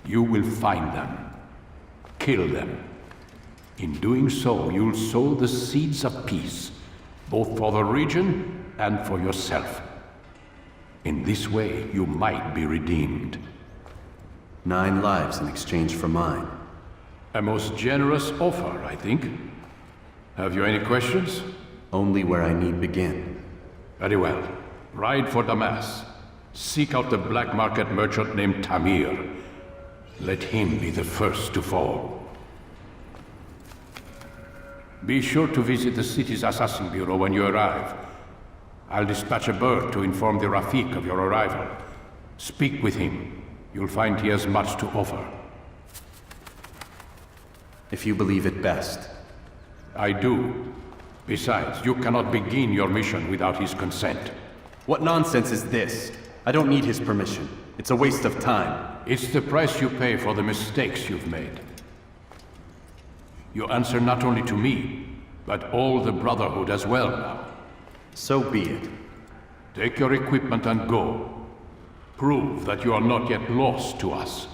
You will find them. Kill them. In doing so, you'll sow the seeds of peace, both for the region and for yourself. In this way, you might be redeemed. 9 lives in exchange for mine. A most generous offer, I think. Have you any questions? Only where I need begin. Very well. Ride for Damas. Seek out the black market merchant named Tamir. Let him be the first to fall. Be sure to visit the city's assassin bureau when you arrive. I'll dispatch a bird to inform the Rafik of your arrival. Speak with him. You'll find he has much to offer. If you believe it best. I do. Besides, you cannot begin your mission without his consent. What nonsense is this? I don't need his permission. It's a waste of time. It's the price you pay for the mistakes you've made. You answer not only to me, but all the Brotherhood as well now. So be it. Take your equipment and go. Prove that you are not yet lost to us.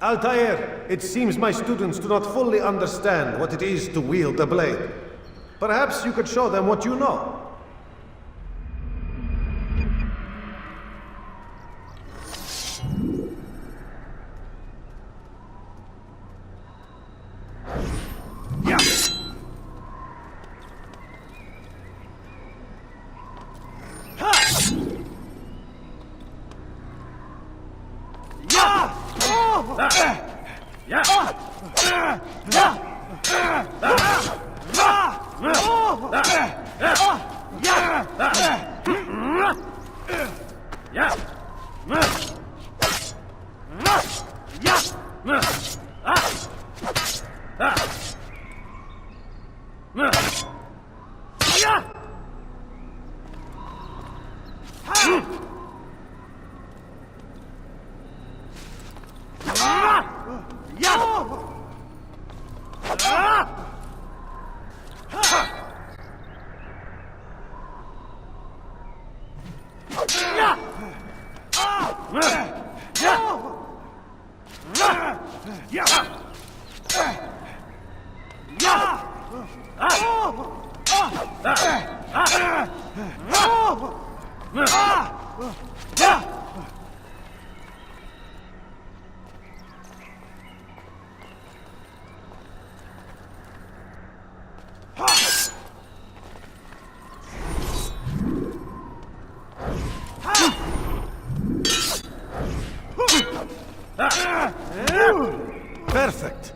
Altair, it seems my students do not fully understand what it is to wield the blade. Perhaps you could show them what you know. Perfect.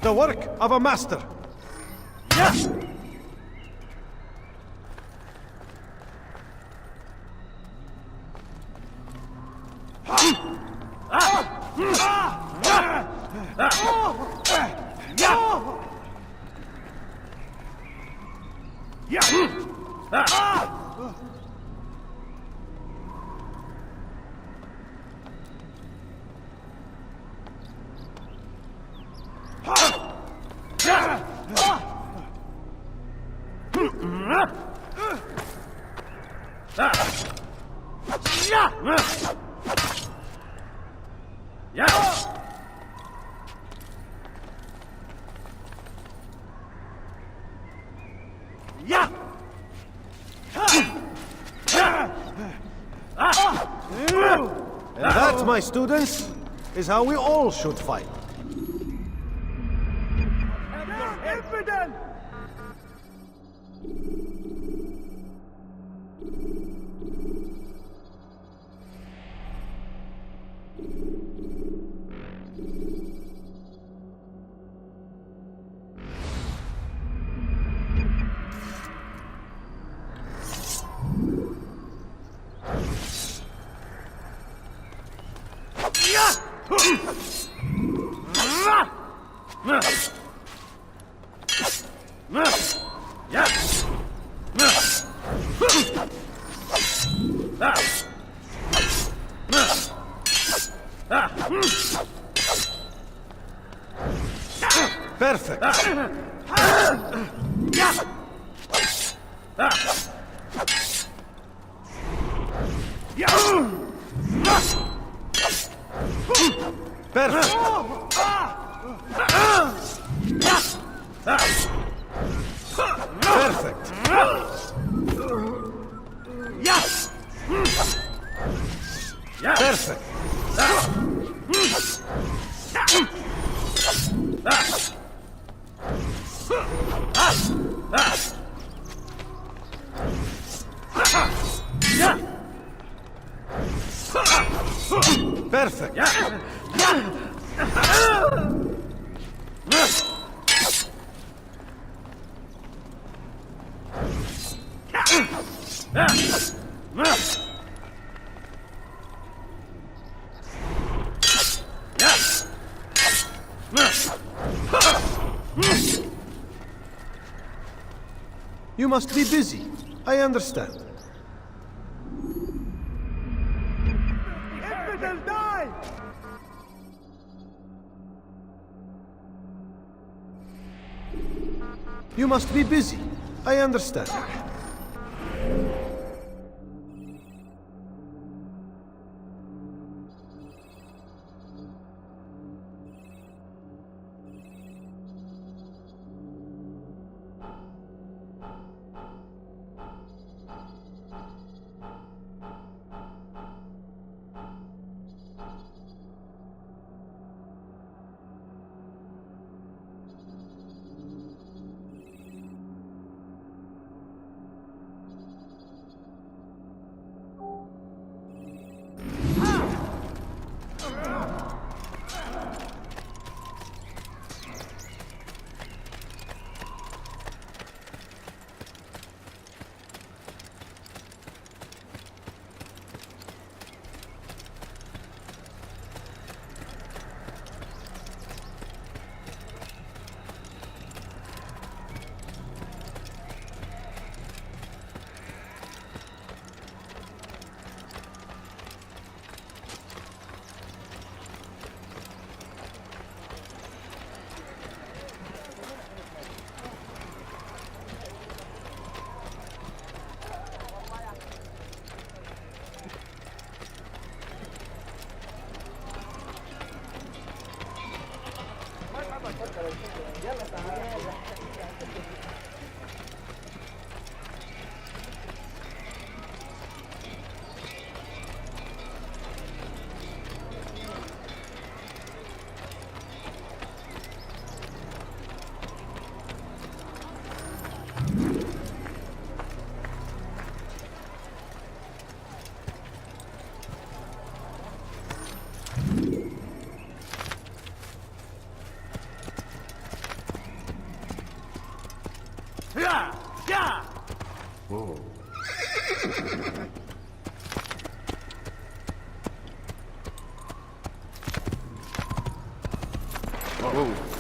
The work of a master. And that, my students, is how we all should fight. Infidel! Perfect. Perfect. You must be busy. I understand. Infidel, die! You must be busy. I understand. Yeah! Yeah! Whoa. Whoa.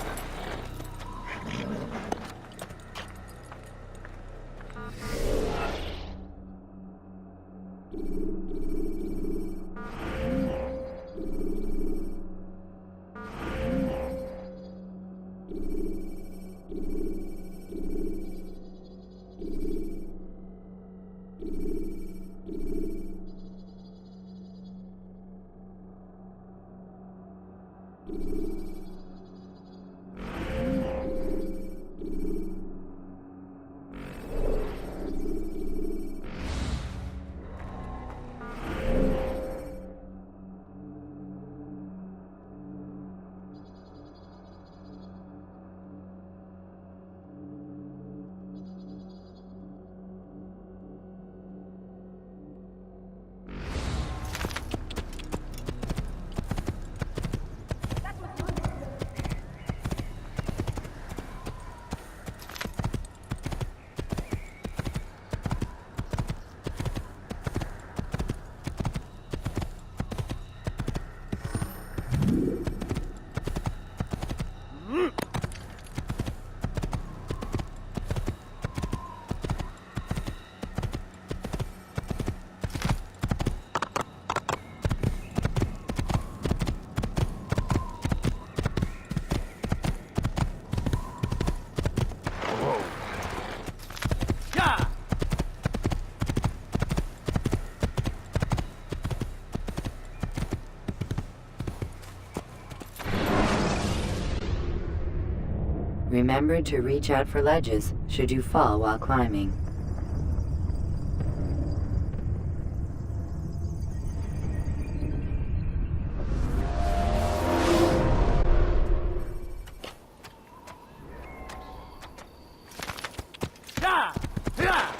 Remember to reach out for ledges should you fall while climbing. Yeah! Yeah!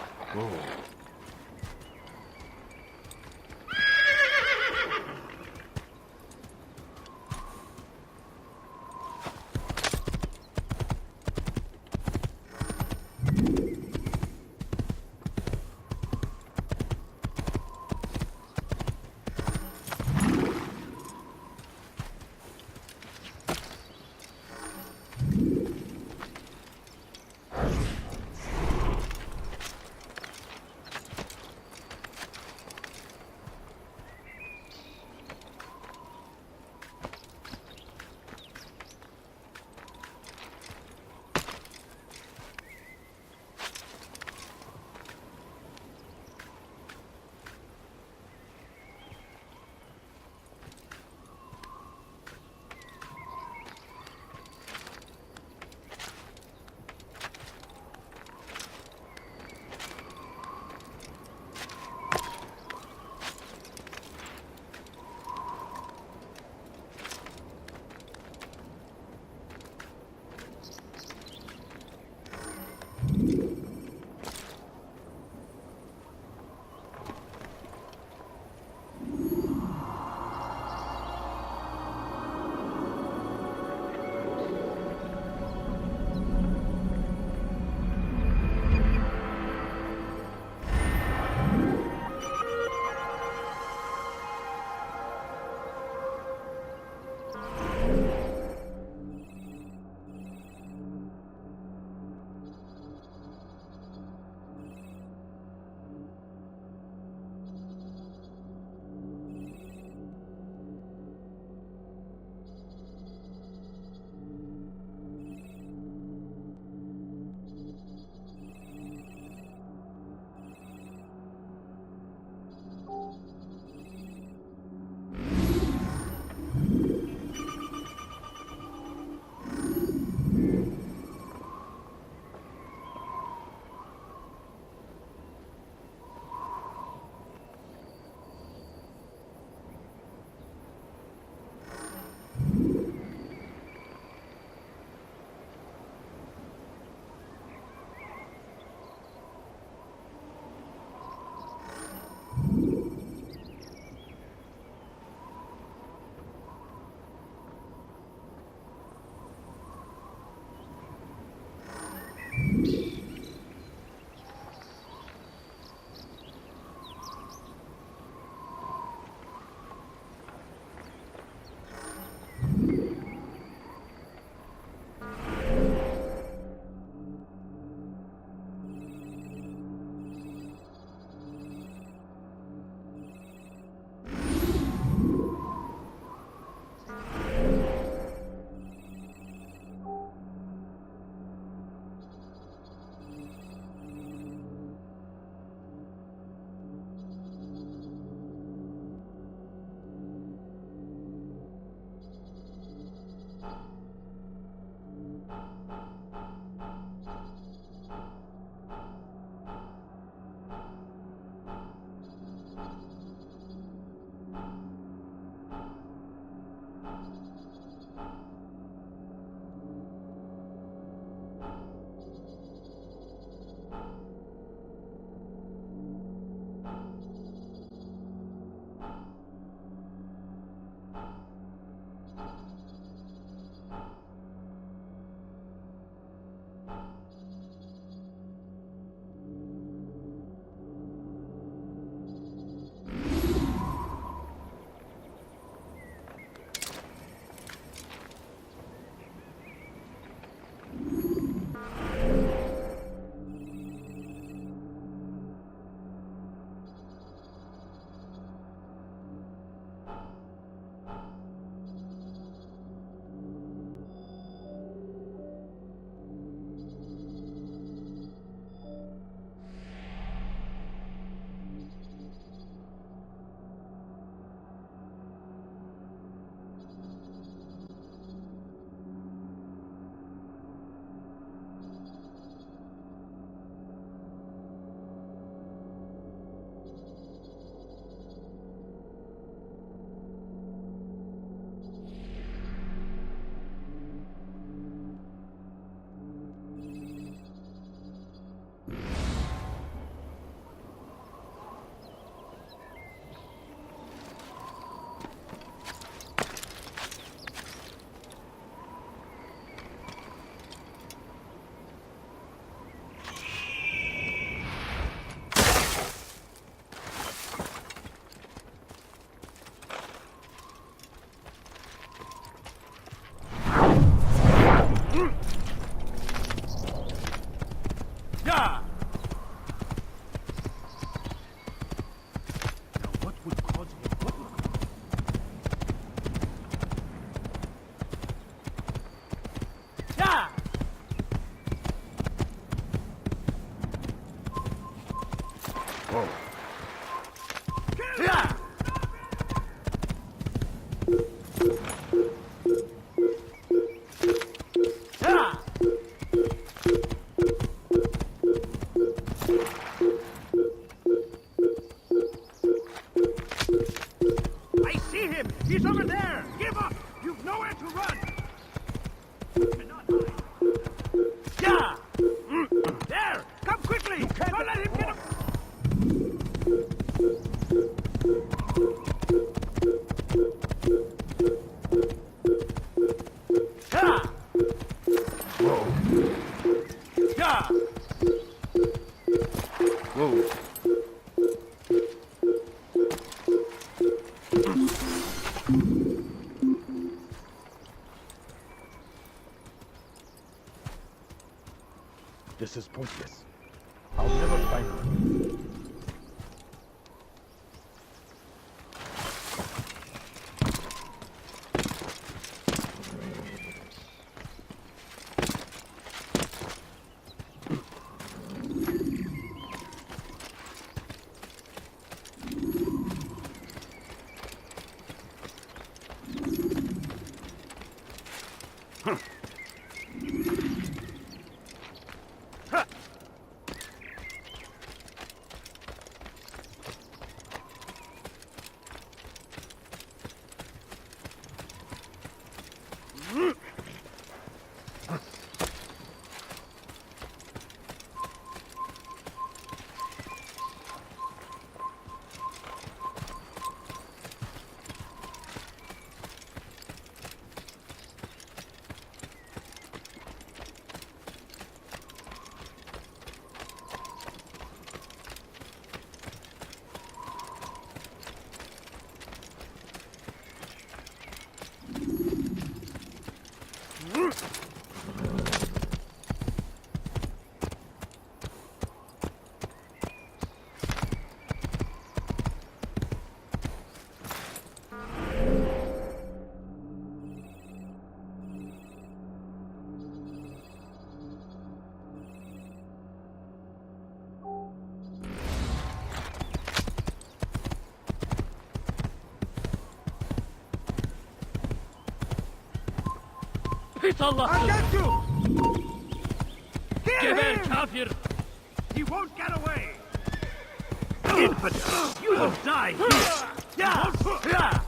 Whoa. I see him! He's over there! Give up! You've nowhere to run! Yeah! There! Come quickly! Don't let him get up! Yeah! Whoa. Yeah! Whoa. This is pointless. I'll never find her. I'll get you! Kill Geber him! kafir! He won't get away! Infidel! You will die here! Yeah! Yeah!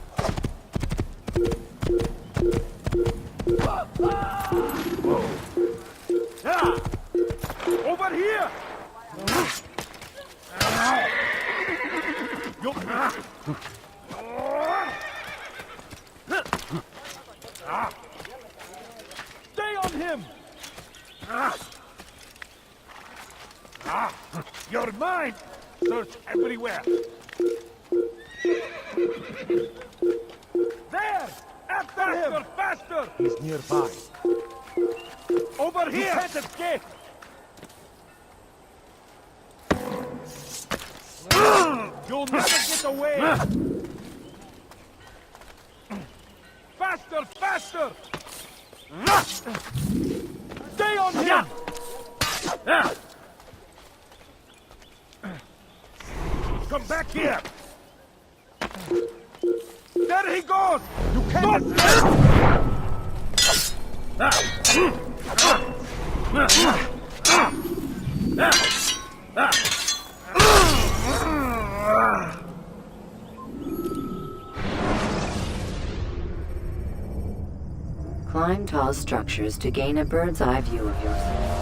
Yeah! Over here! Stay on him! You're mine! Search everywhere! There! After him! Faster! He's nearby. Over here! You can't escape! You'll never get away! Faster! Faster! Stay on him! Come back here! There he goes! You can't... Climb tall structures to gain a bird's eye view of yourself.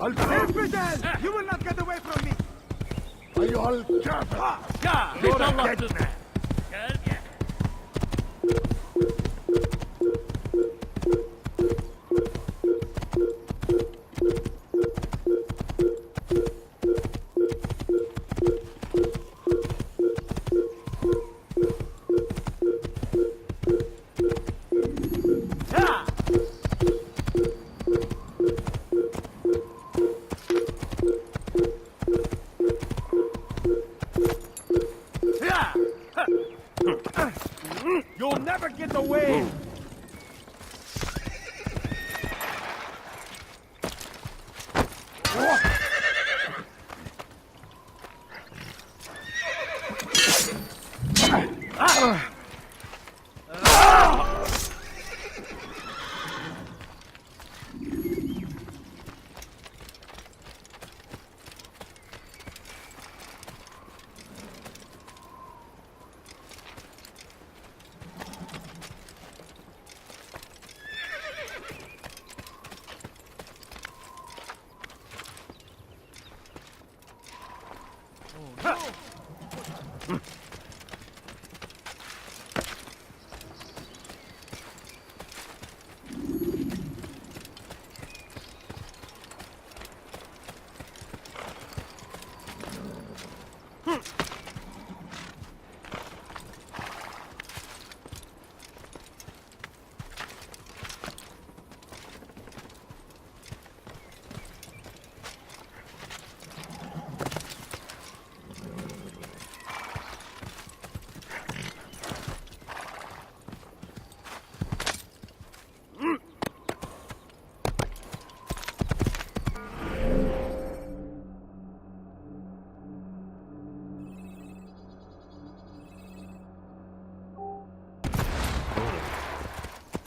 Infidel! You will not get away from me! Ayol Jafar! Ya! You're Hiç a Allah dead düzme! man! Gel gel! Ya! Ya! You'll never get away!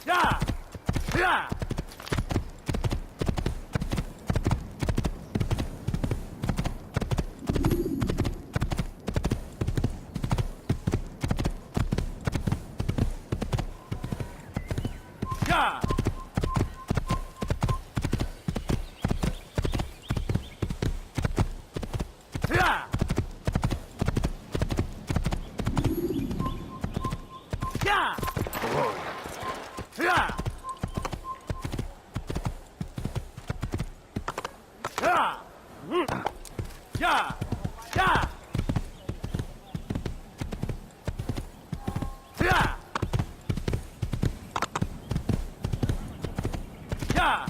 Ya! Ya! Ya! Ya! Ya! Ya! Ya! Ya! Ya! Ya! Ya! Ya!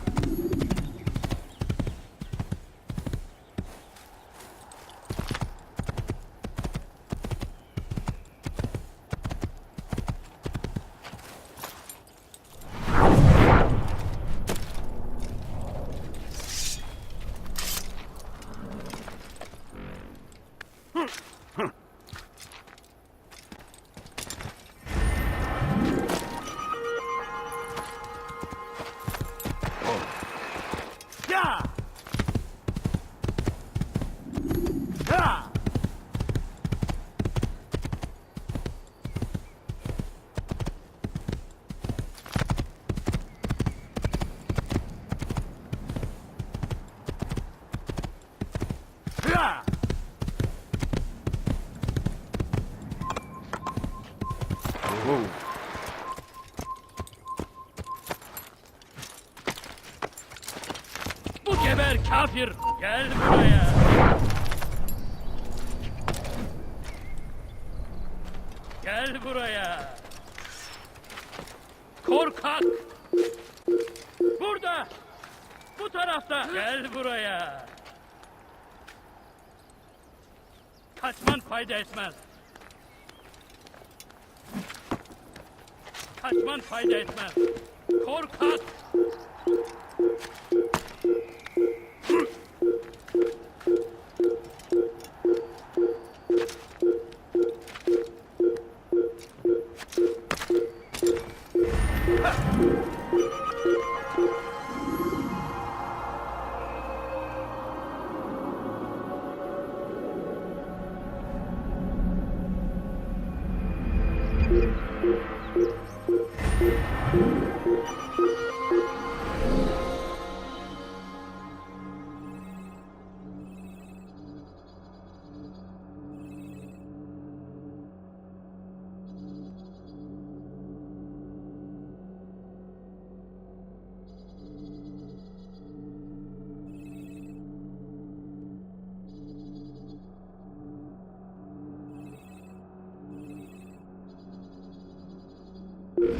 Ya! Ya! Bu geber kafir! Gel buraya! Gel buraya! Korkak! Burada! Bu tarafta! Gel buraya! Kaçman fayda etmez! Kaçman fayda etmez! Korkak! Yeah!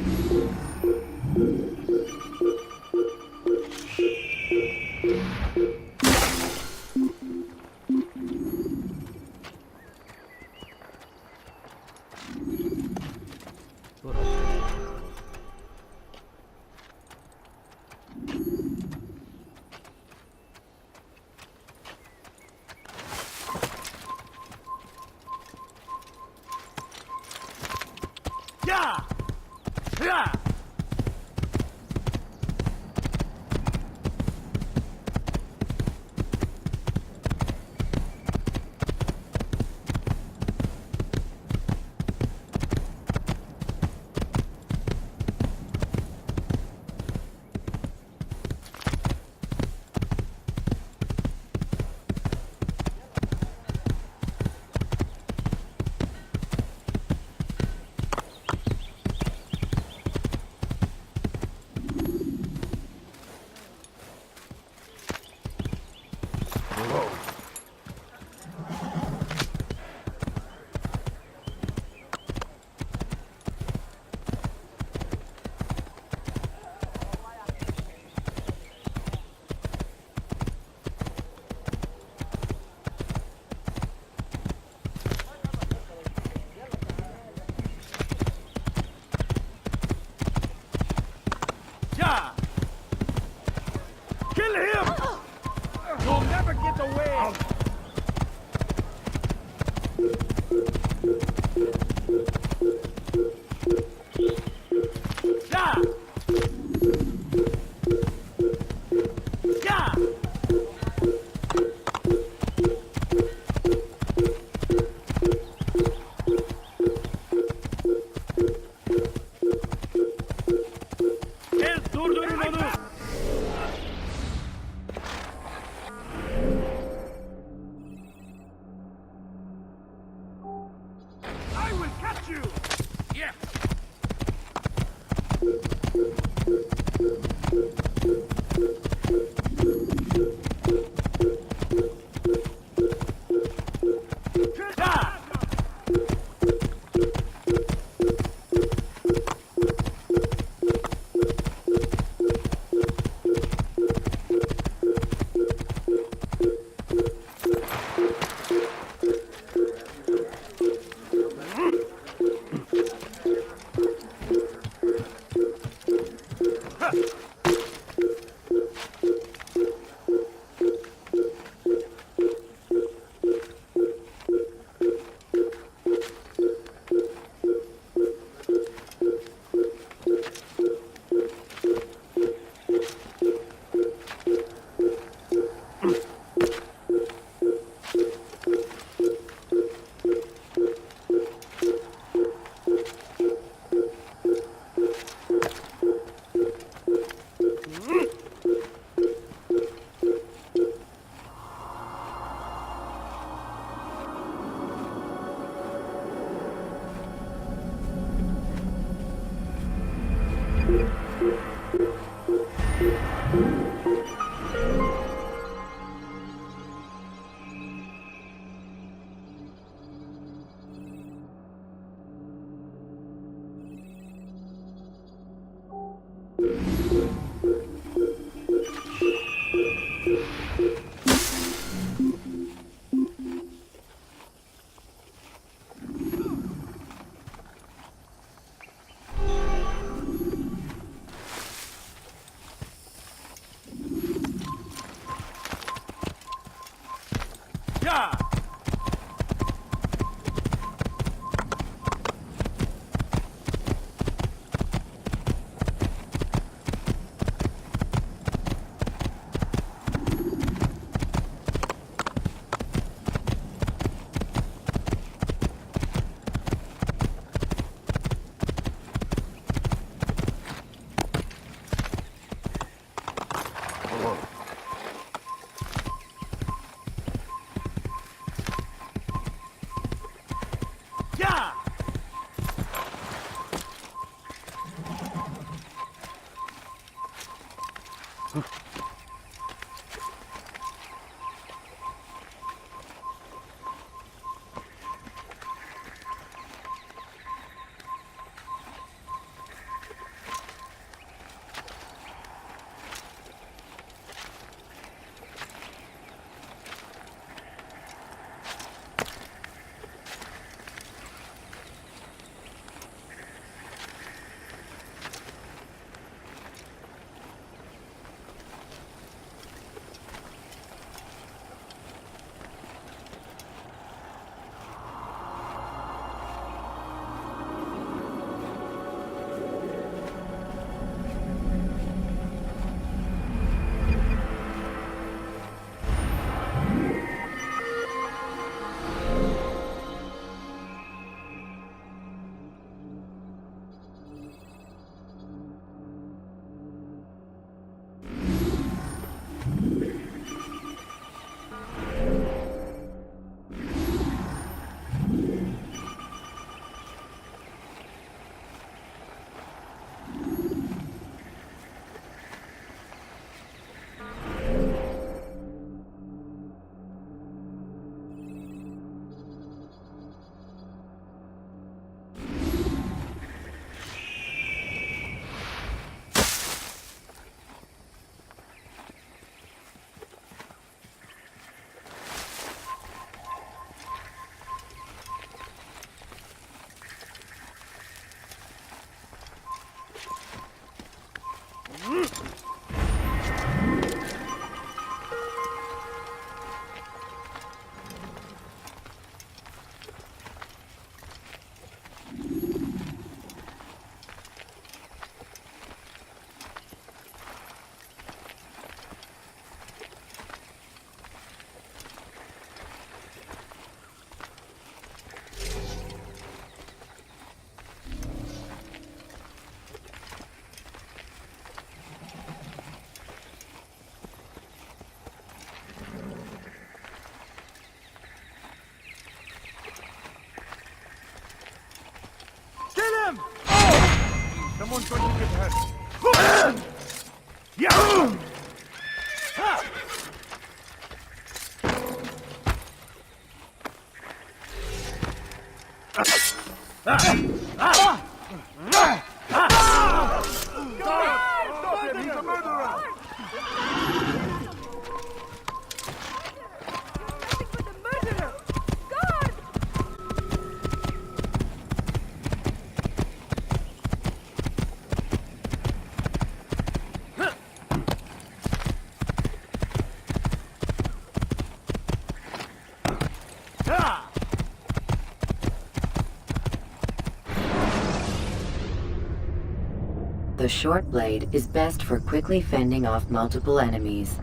Yeah! Yeah! Kill him! You'll never get away! Yeah! Yeah! Durdurun onu! I will catch you! Yes! Yeah! Yeah! them! Oh! Someone's going to get hurt. Yeah! Stop him! He's a murderer! The short blade is best for quickly fending off multiple enemies.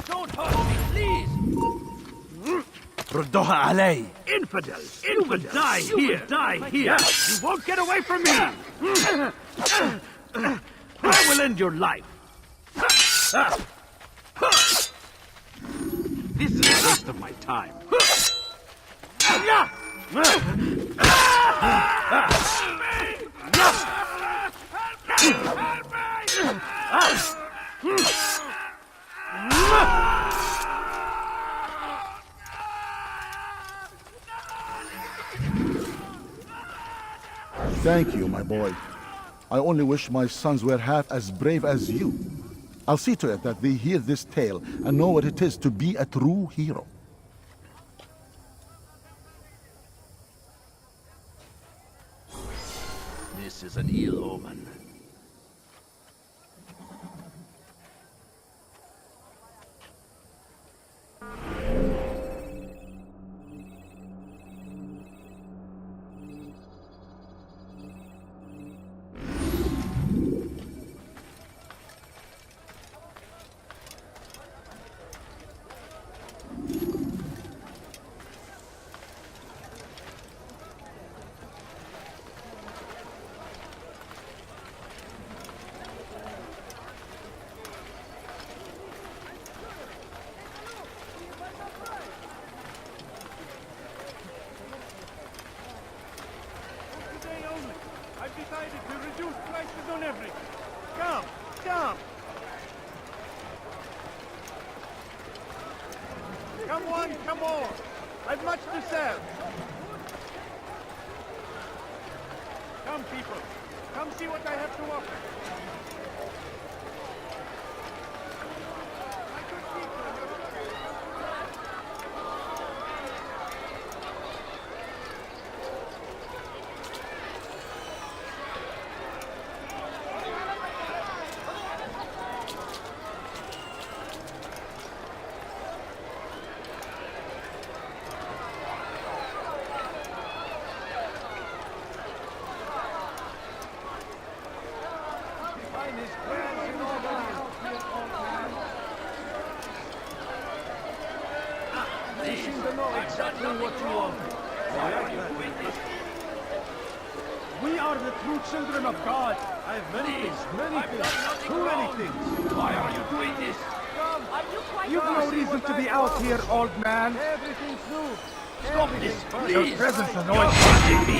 Don't hurt me, please! ردوها علي! Infidel! You will die here! Die here! You won't get away from me! I will end your life! This is a waste of my time. Thank you, my boy. I only wish my sons were half as brave as you. I'll see to it that they hear this tale and know what it is to be a true hero. This is an ill omen. I've decided to reduce prices on everything. Come, come. Come on, come on. I've much to sell. Come, people. Come see what I have to offer. My good people, exactly what you want. Why are you doing this? We are the true children of God. I have many things, too many things. Why are you doing this? You've no reason to be out here, old man. Everything's new. Stop this, please! Your presence annoys me.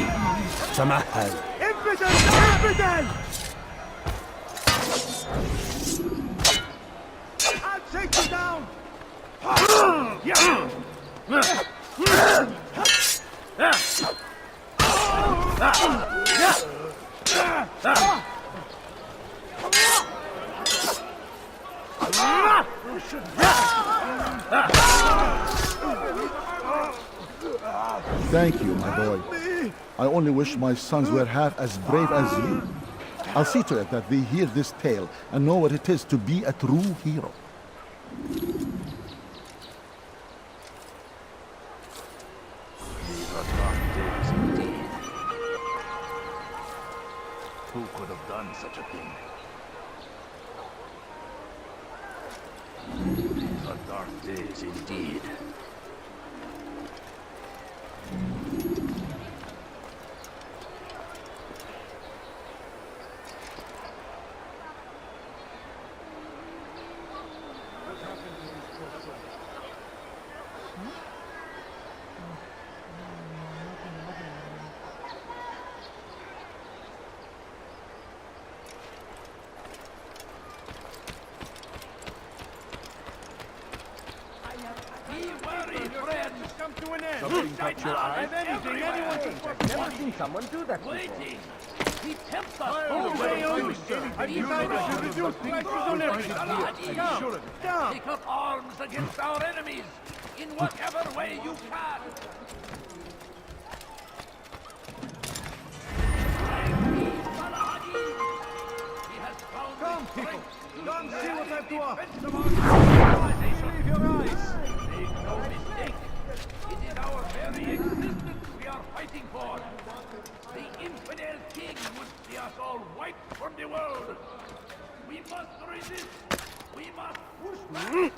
Samahal. Impidel! I'll take you down! Thank you, my boy. I only wish my sons were half as brave as you. I'll see to it that they hear this tale and know what it is to be a true hero. These are dark days indeed. Who could have done such a thing? These are dark days indeed. Something caught your eye? Never seen someone do that before. He tempts us all the way over. I decided to reduce prices on everything. Come, take up arms against our enemies in whatever way you can. Come, people, come see what I've to offer. Believe your eyes. Make no mistake. It is our very existence we are fighting for. The infidel king would see us all wiped from the world. We must resist. We must push back.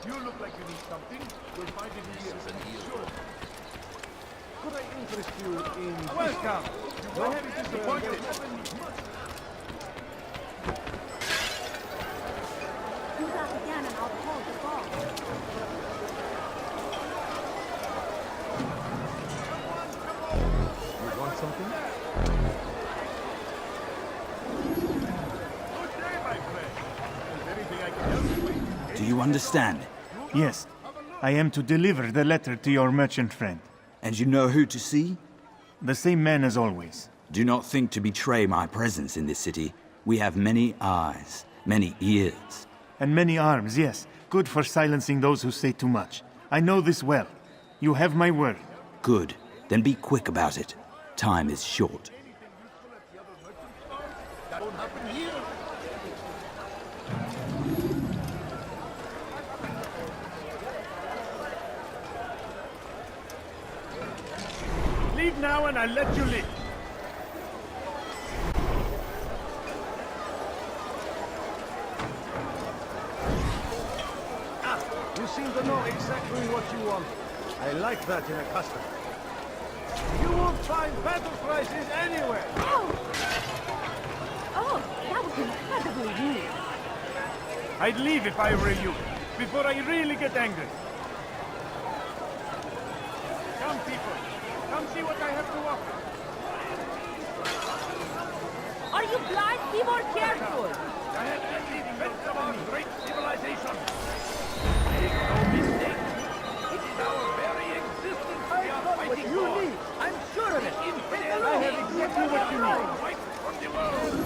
You look like you need something. We'll find it here. Sure. Could I interest you in... Welcome. Don't be disappointed. Do that again and I'll call the boss. You want something? Good day, my friend. Is there anything I can help you with? Do you understand? Yes. I am to deliver the letter to your merchant friend. And you know who to see? The same man as always. Do not think to betray my presence in this city. We have many eyes, many ears. And many arms, yes. Good for silencing those who say too much. I know this well. You have my word. Good. Then be quick about it. Time is short. That won't happen here. Leave now and I'll let you live. You seem to know exactly what you want. I like that in a customer. You won't find battle prices anywhere. Oh, that was incredibly rude. I'd leave if I were you, before I really get angry. Come, people. Come see what I have to offer. Are you blind? Be more careful. I have the defense of our great civilization. Make no mistake. It is our very existence we are fighting for. I'm sure of it. I have exactly what you need. Fight for the world.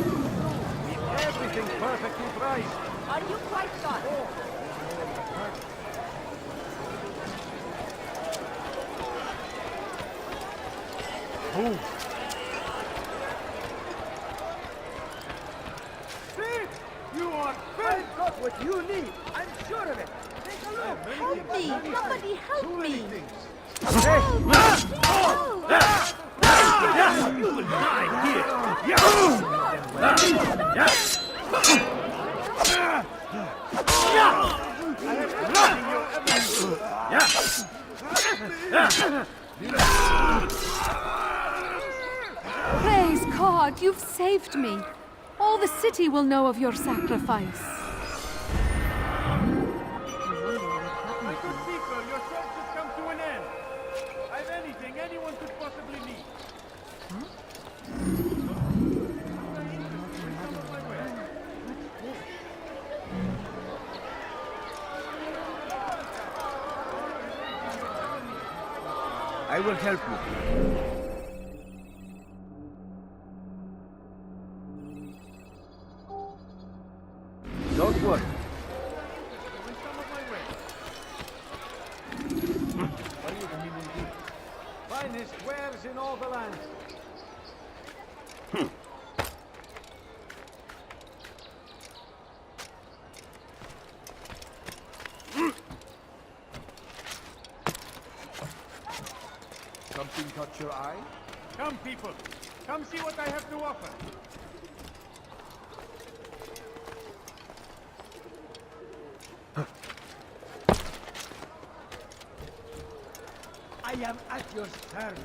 With everything perfectly priced. Are you quite done? Move. See? You are very got what you need. I'm sure of it. Take a look. Help me! Somebody help me! You will die here. Praise God, you've saved me. All the city will know of your sacrifice. My good people, your search has come to an end. I've anything anyone could possibly need. I will help you. Don't worry. Finest wares in all the land. Something caught your eye? Come, people. Come see what I have to offer. I am at your service.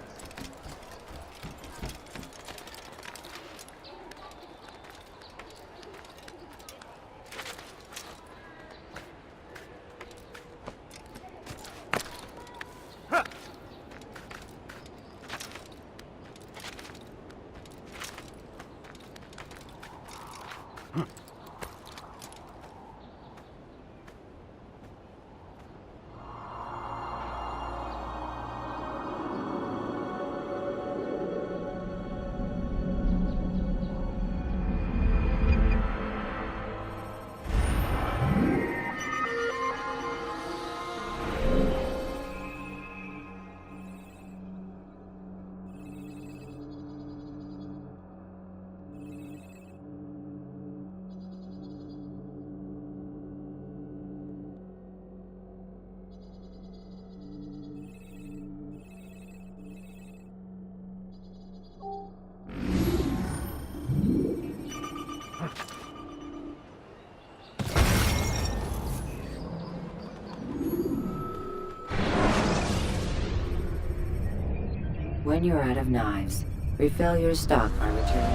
When you're out of knives, refill your stock on return.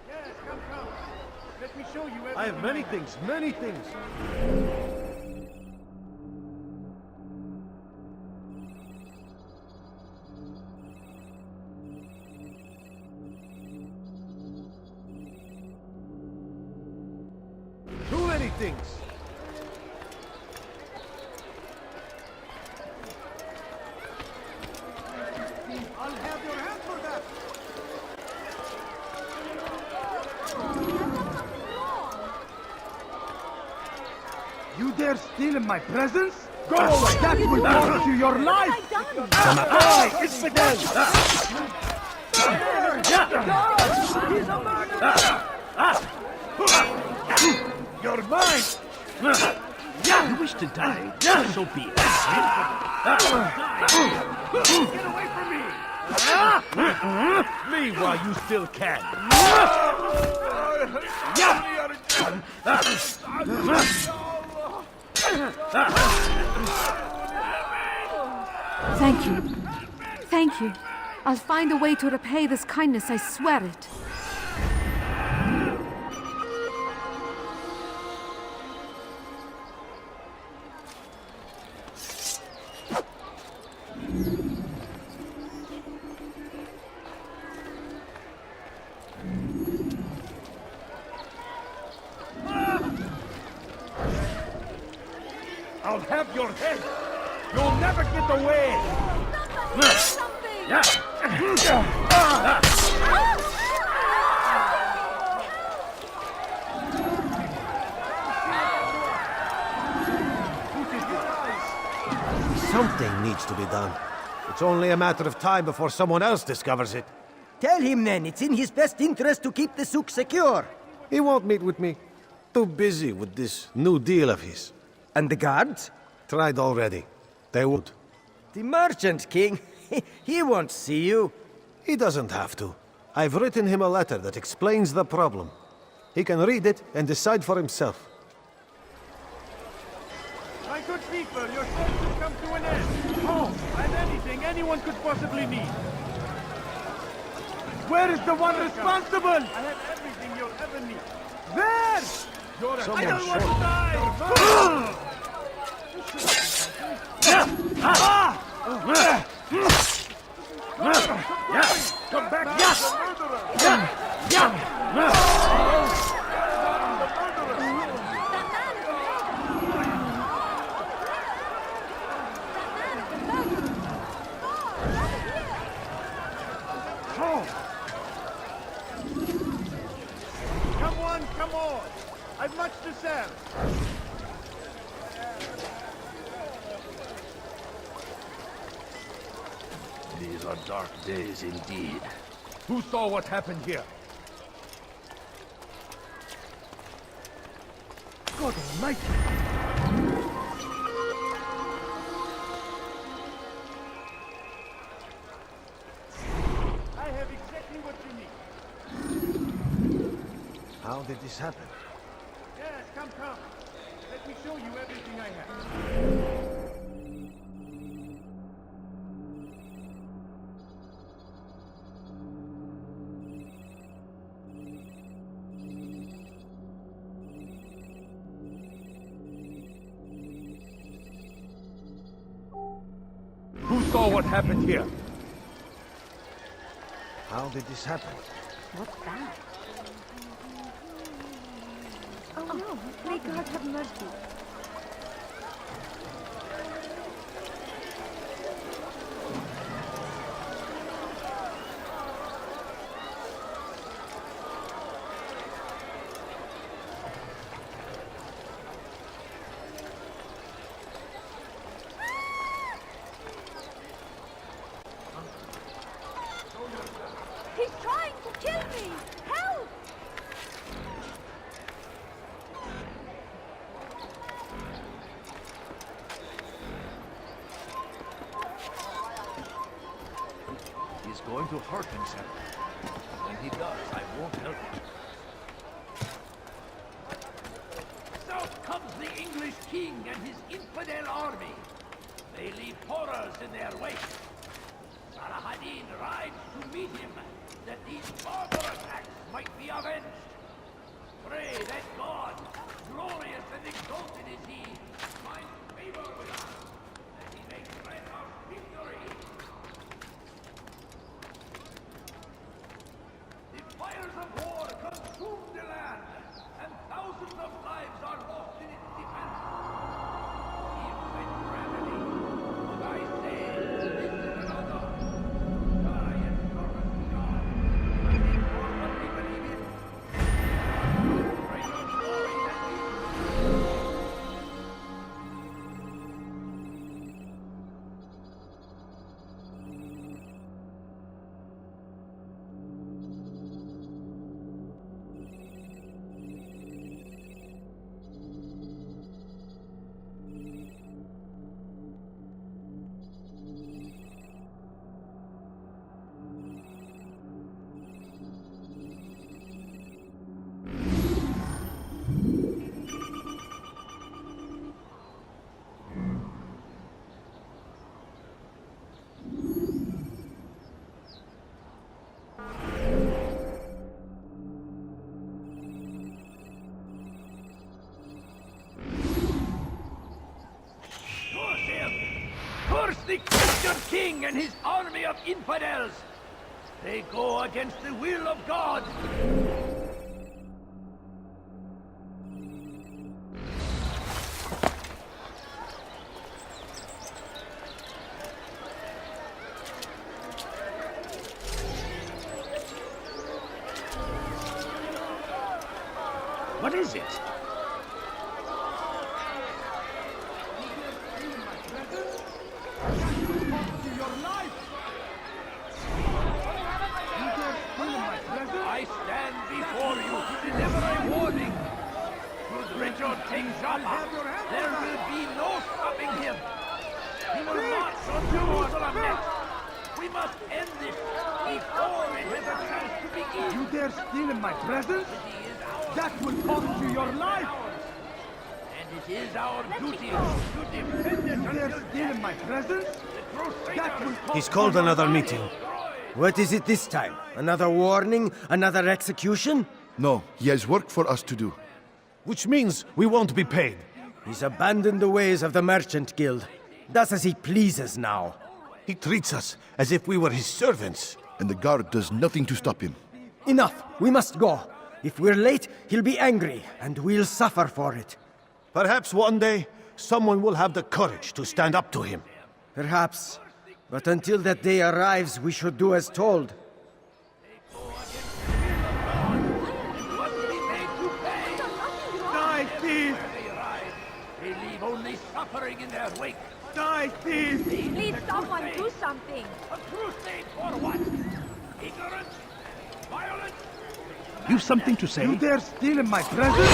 Yes, come. Let me show you everything. I have many things, many things. Too many things. I'll have your hand for that. You dare steal in my presence? Go away! That will cost you your life! Hey, infidel! He's a murderer! You're mine! You wish to die? So be it. Get away from me! Leave while you still can. you. I'll find a way to repay this kindness, I swear it. I'll have your head. You'll never get away. Something needs to be done. It's only a matter of time before someone else discovers it. Tell him then, it's in his best interest to keep the souk secure. He won't meet with me. Too busy with this new deal of his. And the guards? Tried already. They would. The merchant king, he won't see you. He doesn't have to. I've written him a letter that explains the problem. He can read it and decide for himself. My good people, your search has come to an end. Oh, and anything anyone could possibly need. Where is the one responsible? I have everything you'll ever need. There! I don't want to die! Come back! Come on! I've much to sell. These are dark days indeed. Who saw what happened here? God almighty! I have exactly what you need. How did this happen? Yes, come. Let me show you everything I have. Who saw what happened here? How did this happen? What's that? Oh no, may God have mercy. He's trying to kill me! Help! He's going to hurt himself. When he does, I won't help him. South comes the English king and his infidel army. They leave horrors in their wake. Saladin rides to meet him, that these barbar attacks might be avenged. Pray that God, glorious and exalted is he, finds favor with us, that he may grant us victory. The fires of war consume the land, and thousands of lives are lost in its defense. If with gravity, would I say, this is another. Die and servant to God, fighting for what we believe in. the Christian king and his army of infidels. They go against the will of God. What is it? I stand before you to deliver a warning. Should Richard take Joppa, there will be no stopping him. He will march on Jerusalem next. We must end this before it has a chance to begin. You dare steal in my presence? That will cost you your life! And it is our duty to defend it. You dare steal in my presence? That will cost He's called another meeting. What is it this time? Another warning? Another execution? No, he has work for us to do. Which means we won't be paid. He's abandoned the ways of the Merchant Guild. Does as he pleases now. He treats us as if we were his servants. And the guard does nothing to stop him. Enough! We must go. If we're late, he'll be angry, and we'll suffer for it. Perhaps one day, someone will have the courage to stand up to him. Perhaps. But until that day arrives, we should do as told. Die, thief! They leave only suffering in their wake. Die, thief! Please, someone do something. A crusade for what? Ignorance? Violence? You've something to say? You dare steal in my presence?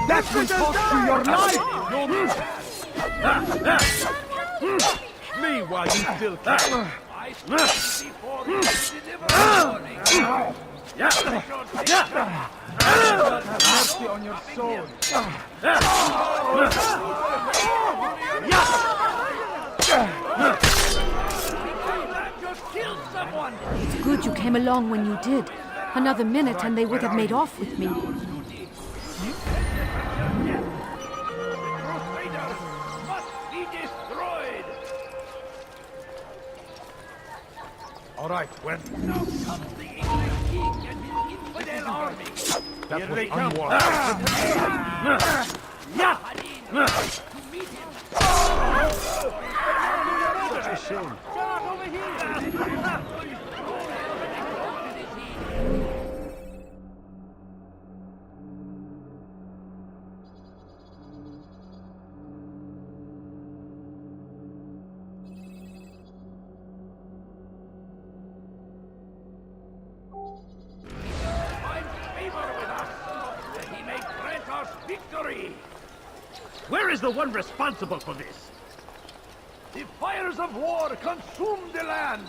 That will cost you your life! Me while you still can. I stand before you to deliver a warning. Have mercy on your soul. It's good you came along when you did. Another minute and they would have made off with me. All right, when? Now comes the English king and his infidel army. That was unwarranted. To meet him. Such a shame. Over here. Where is the one responsible for this? The fires of war consume the land,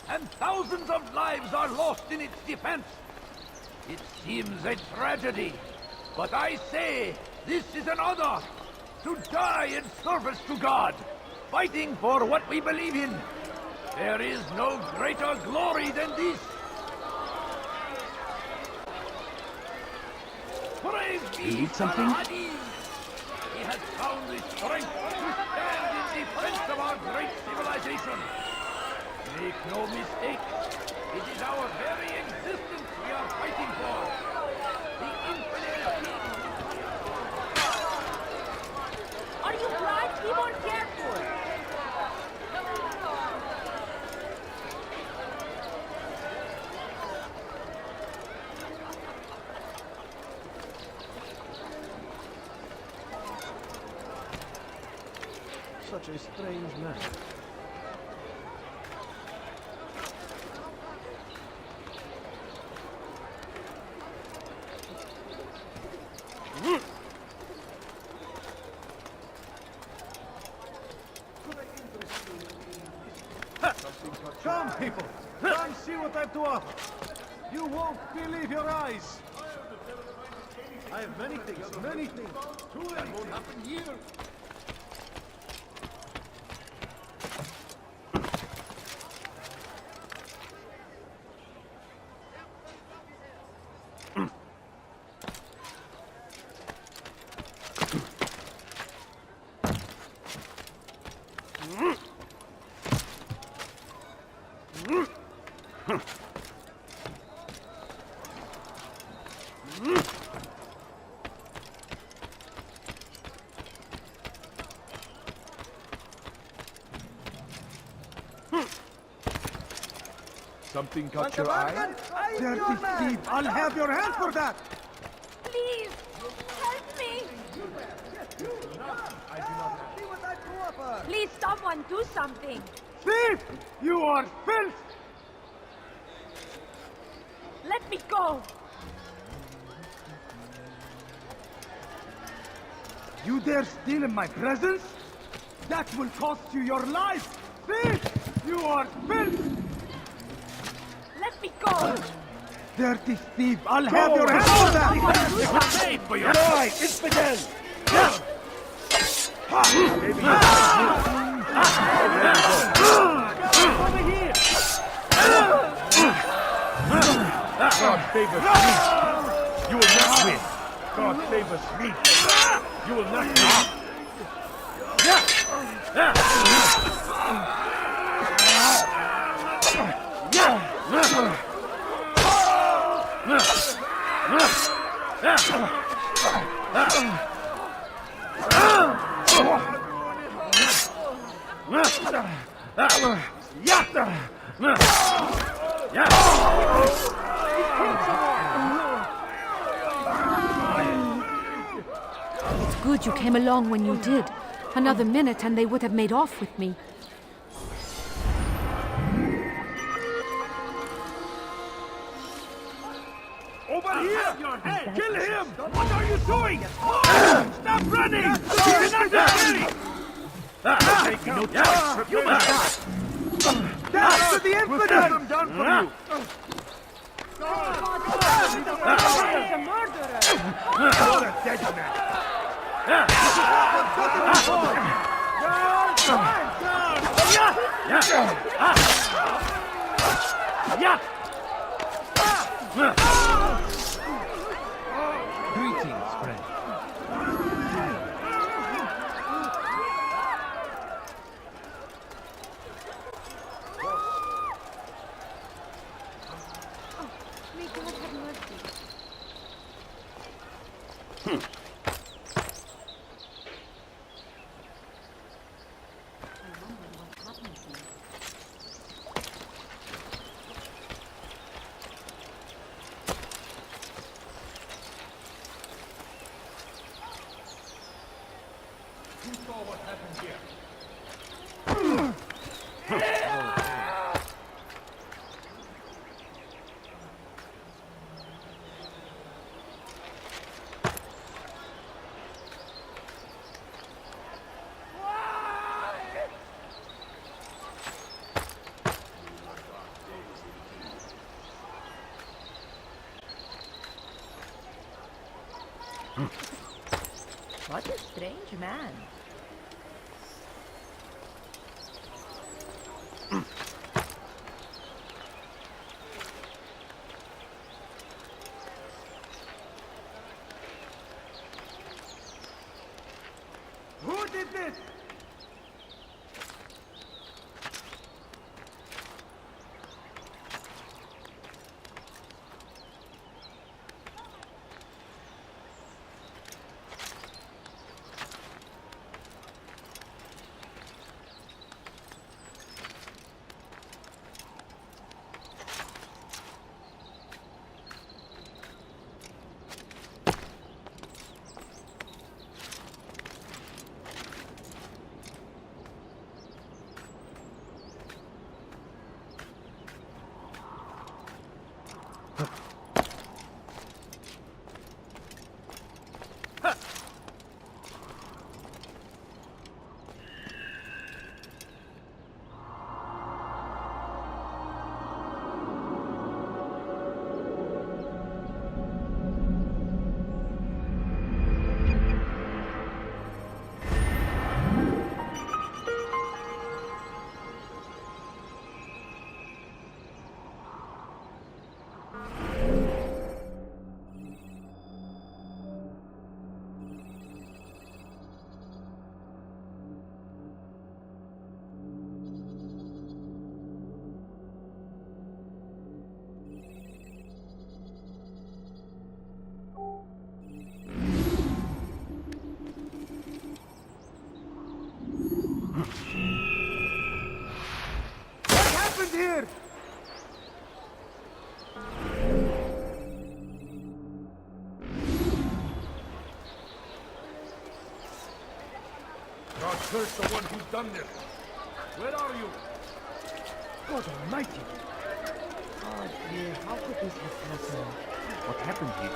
and thousands of lives are lost in its defense. It seems a tragedy, but I say this is an honor to die in service to God, fighting for what we believe in. There is no greater glory than this. Praise be You need something? Al-Hadid. He has found the strength to stand in defense of our great civilization. Make no mistake, it is our very existence we are fighting for. The infidel king. Are you blind? Be more careful. Such a strange man. Come, people! Come see what I have to offer! You won't believe your eyes! I have many things. That won't happen here! Something caught your eye? Dirty thief! I'll have your hand for that! Please, help me! Please, someone do something! Thief! You are filth! Let me go! You dare steal in my presence? That will cost you your life! Thief! You are filth! Let me go! Dirty thief! I'll have your hand for that! Made for your right! Infidel! Over here! God favors me! You will not win! God favors me! You will not win! It's good you came along when you did. Another minute and they would have made off with me. Over here! Your head. Kill him! What are you doing? Stop running! He's unnecessary! Take no chance! You must die! Death to the infidel! I'm done for you! He's a murderer! You're a dead man! Greetings, friend. May God have mercy. You saw what happened here. What a strange man. Who did this? God curse the one who's done this. Where are you? God almighty. God, dear, how could this have happened? What happened here?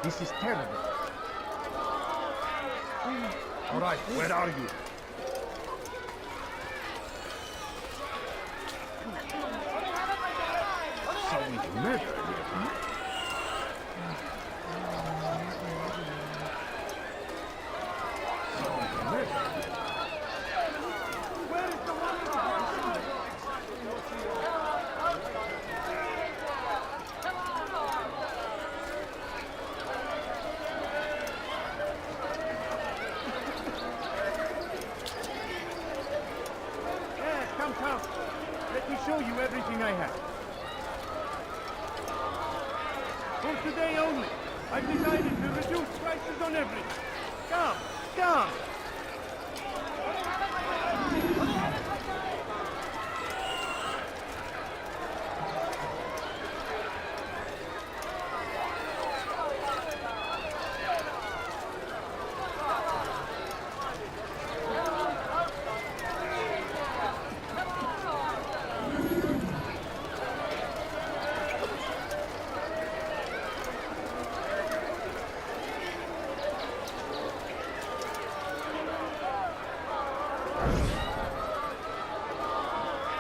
This is terrible. All right, where are you? So we murdered him. Come. Let me show you everything I have. For today only, I've decided to reduce prices on everything. Come!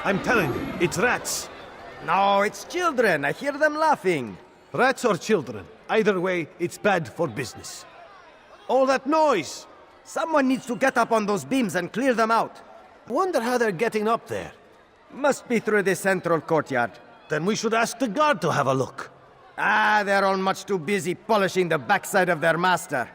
I'm telling you, it's rats. No, it's children. I hear them laughing. Rats or children. Either way, it's bad for business. All that noise! Someone needs to get up on those beams and clear them out. Wonder how they're getting up there. Must be through the central courtyard. Then we should ask the guard to have a look. Ah, they're all much too busy polishing the backside of their master.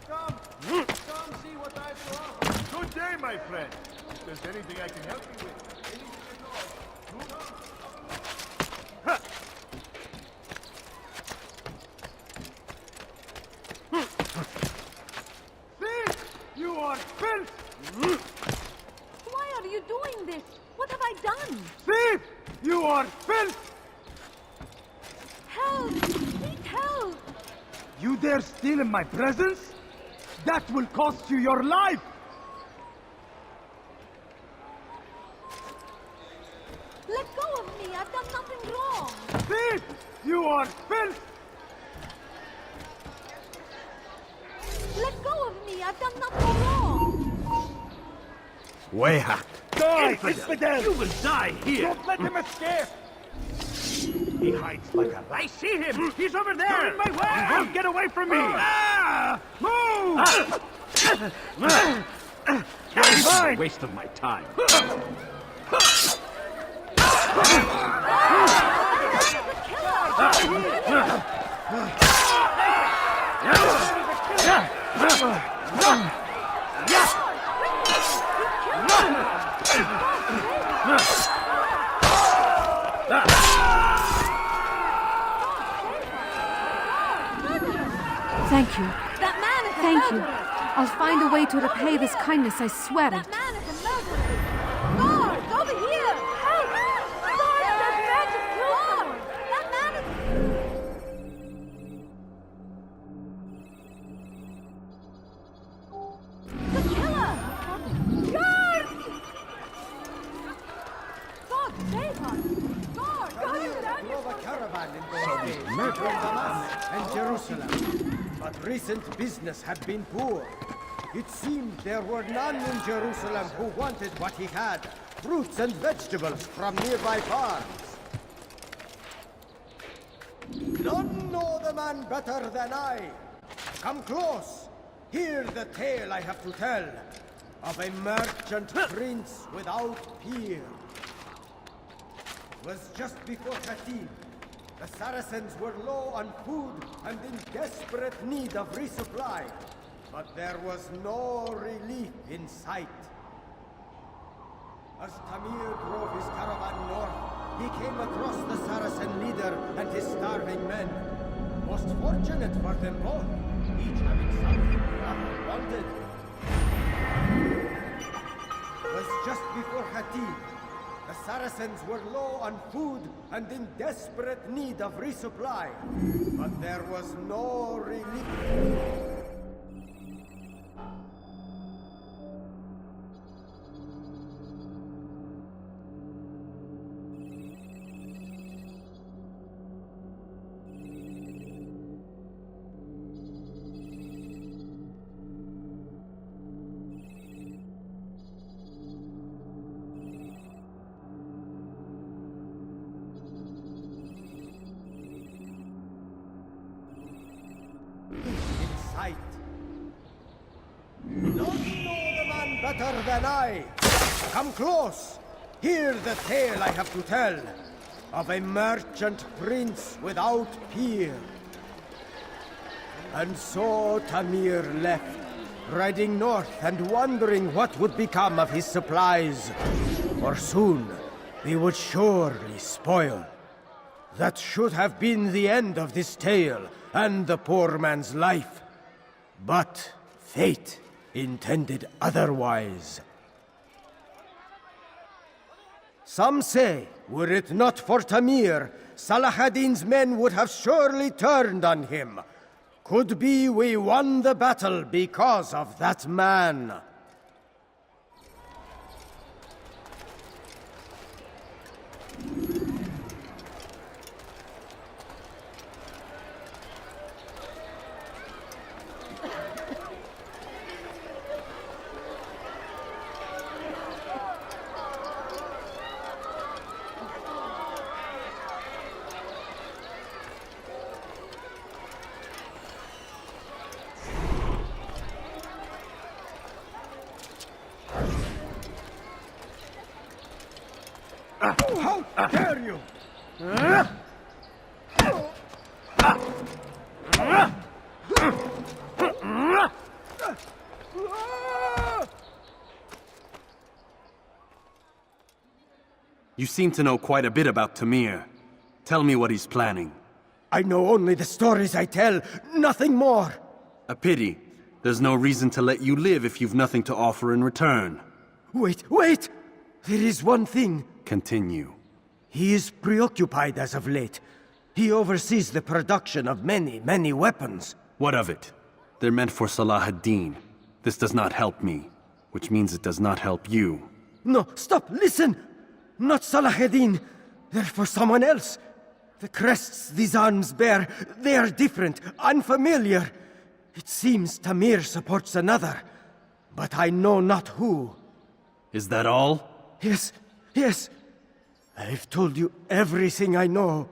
Come see what I've to offer. Good day, my friend. If there's anything I can help you with, anything at all. Ha! Thief! You are filth! Why are you doing this? What have I done? Thief! You are filth! Help! Need help! You dare steal in my presence? That will cost you your life! Let go of me! I've done nothing wrong! Thief! You are filth! Let go of me! I've done nothing wrong! Wayhak! Die, infidel! You will die here! Don't let him escape! He hides like a rat. I see him! He's over there! You're in my way! He won't get away from me! Move! It's a waste of my time. Thank you. Thank you. I'll find a way to repay this kindness, I swear it. That man is a murderer! Guards, over here! Help! Guards, there's magic proof! That man is... The killer! Guards! God, save us! Guards! Guards! Drove a caravan in those days, murdering Damas and Jerusalem. But recent business had been poor. It seemed there were none in Jerusalem who wanted what he had, fruits and vegetables from nearby farms. None know the man better than I. Come close. Hear the tale I have to tell of a merchant prince without peer. It was just before Khatib. The Saracens were low on food and in desperate need of resupply. But there was no relief in sight. As Tamir drove his caravan north, he came across the Saracen leader and his starving men. Most fortunate for them both, each having something the other wanted. It was just before Khatib. The Saracens were low on food and in desperate need of resupply. But there was no relief. Better than I. Come close. Hear the tale I have to tell of a merchant prince without peer. And so Tamir left, riding north and wondering what would become of his supplies. For soon they would surely spoil. That should have been the end of this tale and the poor man's life. But fate intended otherwise. Some say, were it not for Tamir, Salah ad-Din's men would have surely turned on him. Could be we won the battle because of that man. How dare you! You seem to know quite a bit about Tamir. Tell me what he's planning. I know only the stories I tell, nothing more. A pity. There's no reason to let you live if you've nothing to offer in return. Wait! There is one thing. Continue. He is preoccupied as of late. He oversees the production of many weapons. What of it? They're meant for Salah ad-Din. This does not help me, which means it does not help you. No, stop, listen! Not Salah ad-Din. They're for someone else. The crests these arms bear, they are different, unfamiliar. It seems Tamir supports another, but I know not who. Is that all? Yes, yes. I've told you everything I know.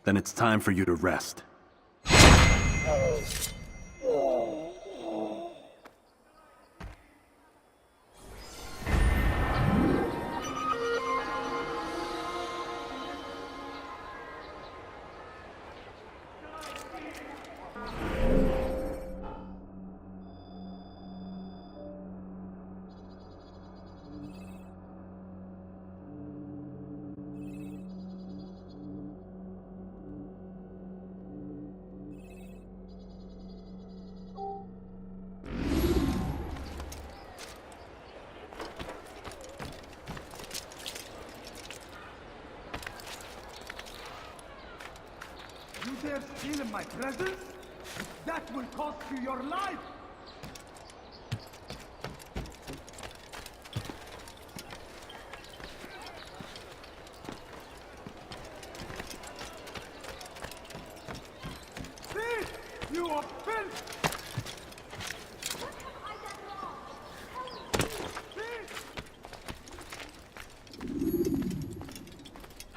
Then it's time for you to rest. You dare steal in my presence? That will cost you your life! Thief! You offense!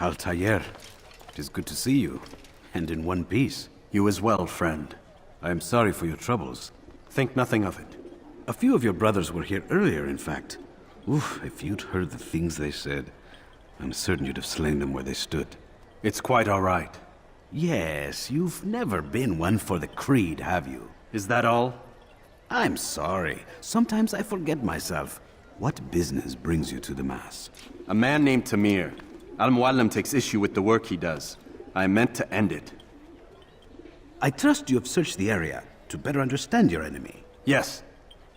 Altair, it is good to see you. And in one piece. You as well, friend. I am sorry for your troubles. Think nothing of it. A few of your brothers were here earlier, in fact. Oof, if you'd heard the things they said, I'm certain you'd have slain them where they stood. It's quite all right. Yes, you've never been one for the creed, have you? Is that all? I'm sorry. Sometimes I forget myself. What business brings you to the Mass? A man named Tamir. Al-Mualim takes issue with the work he does. I meant to end it. I trust you have searched the area to better understand your enemy. Yes.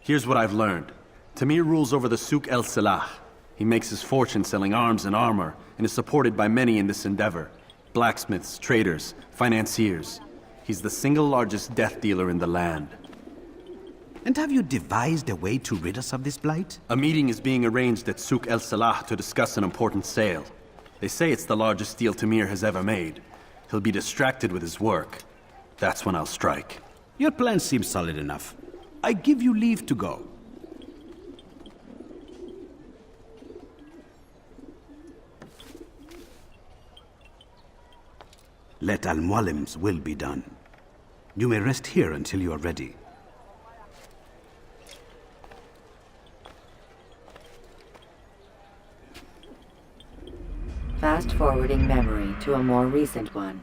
Here's what I've learned. Tamir rules over the Souk El Salah. He makes his fortune selling arms and armor, and is supported by many in this endeavor. Blacksmiths, traders, financiers. He's the single largest death dealer in the land. And have you devised a way to rid us of this blight? A meeting is being arranged at Souk El Salah to discuss an important sale. They say it's the largest deal Tamir has ever made. He'll be distracted with his work. That's when I'll strike. Your plan seems solid enough. I give you leave to go. Let Al-Mualim's will be done. You may rest here until you are ready. Fast-forwarding memory to a more recent one.